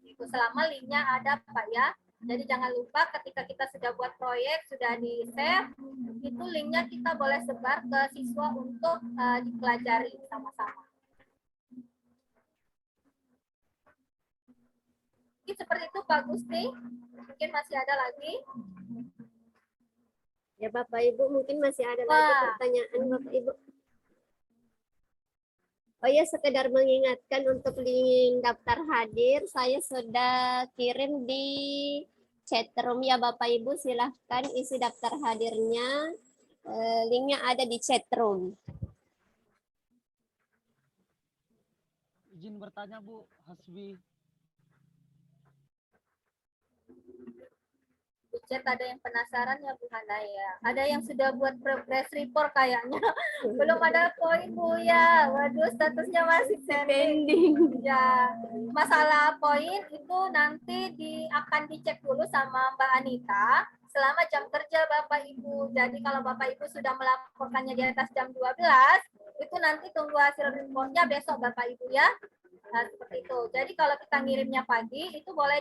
B: Itu selama linknya ada Pak ya. Jadi jangan lupa ketika kita sudah buat proyek, sudah di-save, itu linknya kita boleh sebar ke siswa untuk dipelajari sama-sama. Seperti itu Pak Gusti, mungkin masih ada lagi.
A: Ya Bapak Ibu, mungkin masih ada lagi pertanyaan Bapak Ibu. Oh ya, sekedar mengingatkan untuk link daftar hadir, saya sudah kirim di chatroom ya Bapak Ibu, silahkan isi daftar hadirnya, linknya ada di chatroom.
F: Izin bertanya Bu Hasbi.
B: Chat ada yang penasaran ya Bu Hana ya. Ada yang sudah buat progress report kayaknya. Belum ada poin Bu ya. Waduh, statusnya masih pending. Ya, masalah poin itu nanti akan dicek dulu sama Mbak Anita selama jam kerja Bapak Ibu. Jadi kalau Bapak Ibu sudah melaporkannya di atas jam 12, itu nanti tunggu hasil reportnya besok Bapak Ibu ya. Nah, seperti itu. Jadi kalau kita ngirimnya pagi itu boleh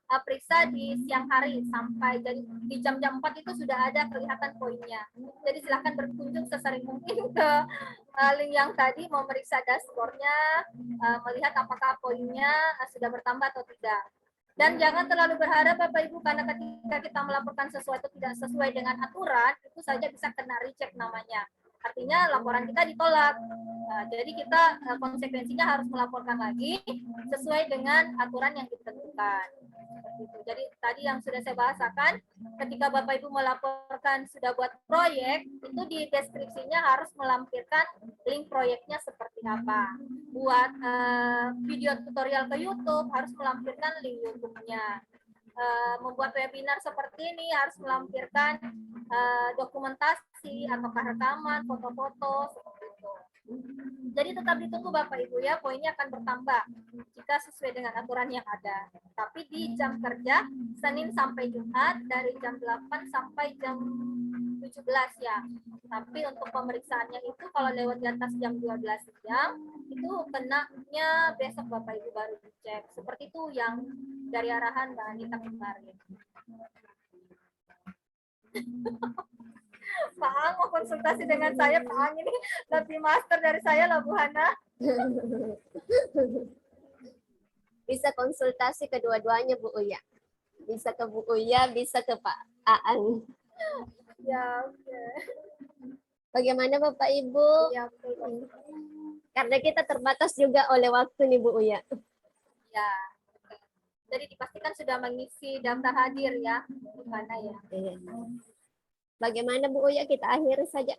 B: periksa di siang hari sampai jadi di jam-jam 4 itu sudah ada kelihatan poinnya. Jadi silahkan berkunjung sesering mungkin ke link yang tadi, mau meriksa dashboardnya, melihat apakah poinnya sudah bertambah atau tidak. Dan jangan terlalu berharap Bapak Ibu, karena ketika kita melaporkan sesuatu tidak sesuai dengan aturan, itu saja bisa kena reject namanya. Artinya laporan kita ditolak. Jadi kita konsekuensinya harus melaporkan lagi sesuai dengan aturan yang ditentukan. Jadi tadi yang sudah saya bahasakan, ketika Bapak Ibu melaporkan sudah buat proyek, itu di deskripsinya harus melampirkan link proyeknya seperti apa. Buat video tutorial ke YouTube harus melampirkan link YouTube-nya. Membuat webinar seperti ini harus melampirkan dokumentasi atau rekaman, foto-foto seperti itu. Jadi tetap ditunggu Bapak Ibu ya, poinnya akan bertambah jika sesuai dengan aturan yang ada. Tapi di jam kerja Senin sampai Jumat dari jam 8 sampai jam 17 ya. Tapi untuk pemeriksaannya itu kalau lewat di atas jam 12 siang itu kenanya besok Bapak Ibu baru dicek. Seperti itu yang dari arahan Mbak Anita kemarin. Pak Ang mau konsultasi dengan saya, Pak Ang ini lebih master dari saya lah Bu Hana.
A: Bisa konsultasi kedua-duanya Bu Uya. Bisa ke Bu Uya, bisa ke Pak Aan.
B: Ya, oke.
A: Bagaimana Bapak Ibu?
B: Ya,
A: karena kita terbatas juga oleh waktu nih Bu Uya.
B: Ya. Jadi dipastikan sudah mengisi daftar hadir ya, Bu Hana ya.
A: Bagaimana Bu Uya, kita akhiri saja.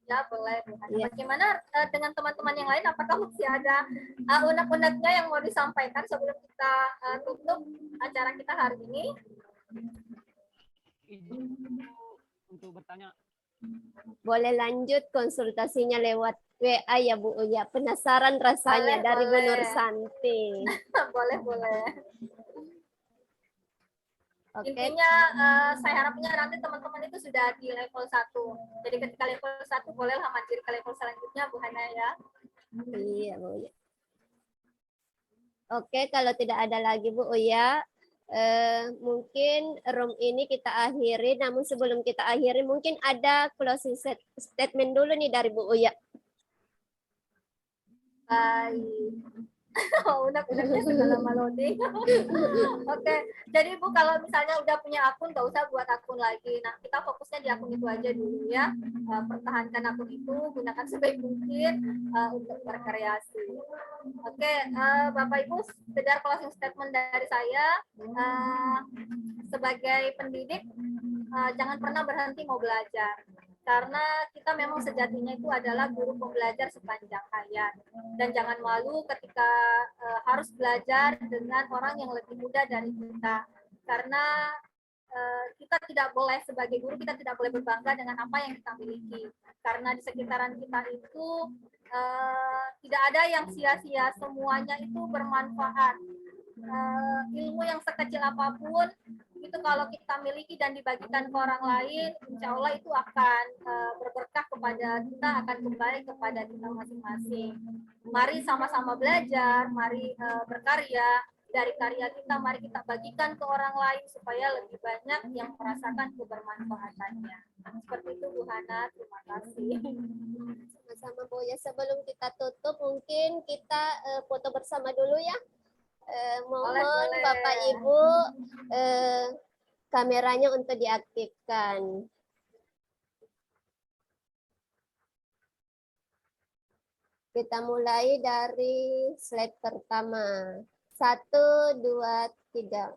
B: Ya boleh Bu Hana.
A: Iya.
B: Bagaimana dengan teman-teman yang lain? Apakah masih ada unek-uneknya yang mau disampaikan sebelum kita tutup acara kita hari ini?
F: Izin untuk bertanya.
A: Boleh lanjut konsultasinya lewat WA ya Bu Uya. Penasaran rasanya
B: Boleh,
A: dari Bu
B: boleh.
A: Nur Santi.
B: Boleh, boleh.
A: Oke.
B: Intinya saya harapnya nanti teman-teman itu sudah di level 1. Jadi ketika level 1 bolehlah mandiri ke level selanjutnya Bu Hana ya.
A: Iya Bu Uya. Oke, kalau tidak ada lagi Bu Uya, mungkin room ini kita akhiri. Namun sebelum kita akhiri, mungkin ada closing statement dulu nih dari Bu Uya.
B: Baik. Udah segala melodi. Oke, jadi Bu kalau misalnya udah punya akun, nggak usah buat akun lagi. Nah, kita fokusnya di akun itu aja dulu ya. Pertahankan akun itu, gunakan sebaik mungkin untuk berkreasi. Oke, Bapak Ibu, sekedar closing statement dari saya. Sebagai pendidik, jangan pernah berhenti mau belajar. Karena kita memang sejatinya itu adalah guru pembelajar sepanjang hayat. Dan jangan malu ketika harus belajar dengan orang yang lebih muda dari kita. Karena kita tidak boleh, sebagai guru, kita tidak boleh berbangga dengan apa yang kita miliki. Karena di sekitaran kita itu tidak ada yang sia-sia, semuanya itu bermanfaat. Ilmu yang sekecil apapun, itu kalau kita miliki dan dibagikan ke orang lain, insya Allah itu akan berberkah kepada kita, akan kembali kepada kita masing-masing. Mari sama-sama belajar, mari berkarya. Dari karya kita, mari kita bagikan ke orang lain supaya lebih banyak yang merasakan kebermanfaatannya. Seperti itu Bu Hana, terima kasih.
A: Sama-sama Bu Uya. Sebelum kita tutup, mungkin kita foto bersama dulu ya. Mohon
B: Boleh.
A: Bapak Ibu kameranya untuk diaktifkan. Kita mulai dari slide pertama. 1, 2, 3.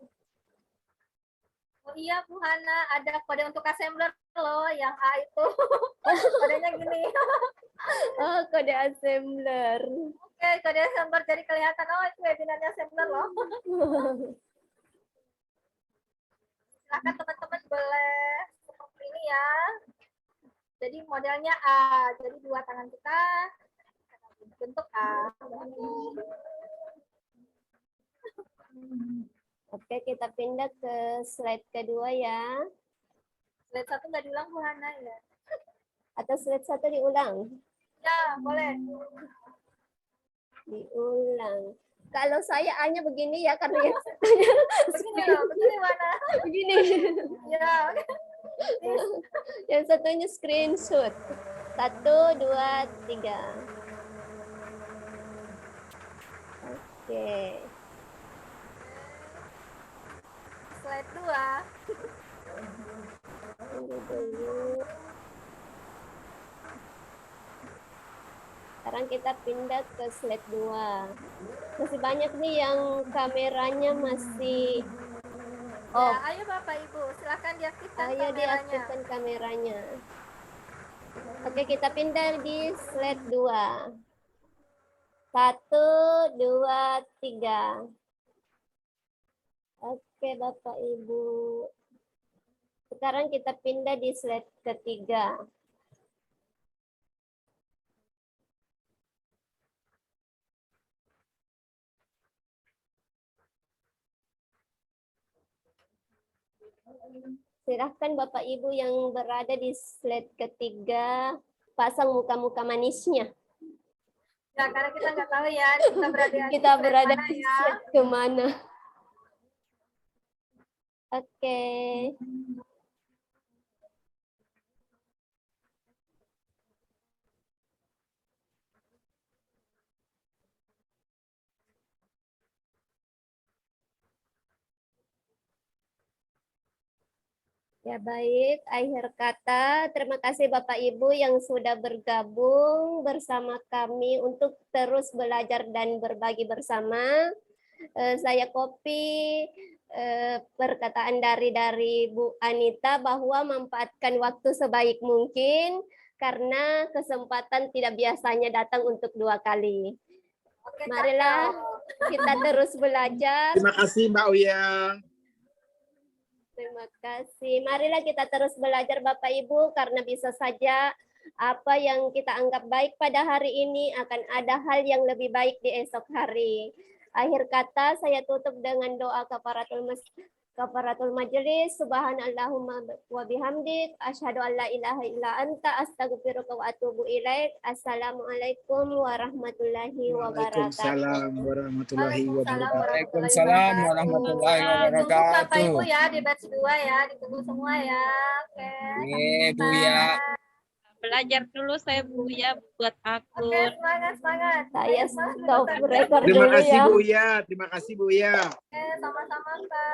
B: Oh iya Bu Hana, ada kode untuk assembler loh, yang A itu. Kodenya gini.
A: Oh, kode assembler.
B: Oke, kode assembler jadi kelihatan, oh itu webinarnya assembler loh. Silakan teman-teman boleh seperti ini ya. Jadi modelnya A, jadi dua tangan kita bentuk A.
A: Oke, kita pindah ke slide kedua ya.
B: Slide 1 nggak diulang Bu Hana ya?
A: Atau slide 1 diulang?
B: Ya, boleh.
A: Diulang. Kalau saya A-nya begini ya, karena yang
B: begini loh, begini mana?
A: Begini.
B: Ya.
A: Yang satunya screenshot. 1, 2, 3. Oke.
B: Slide 2.
A: Tunggu dulu. Sekarang kita pindah ke slide 2. Masih banyak nih yang kameranya masih
B: Ya, ayo Bapak Ibu, silakan diaktifkan
A: Ayo
B: kameranya.
A: diaktifkan kameranya. Oke, kita pindah di slide 2. 1, 2, 3. Oke, Bapak Ibu. Sekarang kita pindah di slide ketiga. Silahkan Bapak Ibu yang berada di slide ketiga, pasang muka-muka manisnya.
B: Ya, karena kita nggak tahu ya,
A: Kita berada
B: mana
A: di
B: ya.
A: slide kemana. Oke. Ya baik, akhir kata terima kasih Bapak Ibu yang sudah bergabung bersama kami untuk terus belajar dan berbagi bersama. Saya copy perkataan dari Bu Anita bahwa manfaatkan waktu sebaik mungkin karena kesempatan tidak biasanya datang untuk 2 kali. Marilah kita terus belajar.
C: Terima kasih Mbak Uya.
A: Terima kasih. Marilah kita terus belajar Bapak Ibu karena bisa saja apa yang kita anggap baik pada hari ini akan ada hal yang lebih baik di esok hari. Akhir kata saya tutup dengan doa kafaratul majelis. Subhanallahumma wa bihamdik asyhadu an la ilaha illa anta astaghfiruka wa atubu ilaik. Assalamualaikum warahmatullahi wabarakatuh.
C: Waalaikumsalam warahmatullahi wabarakatuh.
G: Waalaikumsalam warahmatullahi
B: Tunggu Bapak
G: wabarakatuh.
B: Ibu ya di batch 2 ya, ditunggu semua ya. Oke.
G: Bu ya.
L: Belajar dulu saya Bu ya buat akun.
B: Oke, semangat.
A: Saya stop record
C: Terima
A: dulu
C: kasih
A: ya.
C: Bu Uya. Terima kasih Bu Uya.
B: Oke, sama-sama Kak.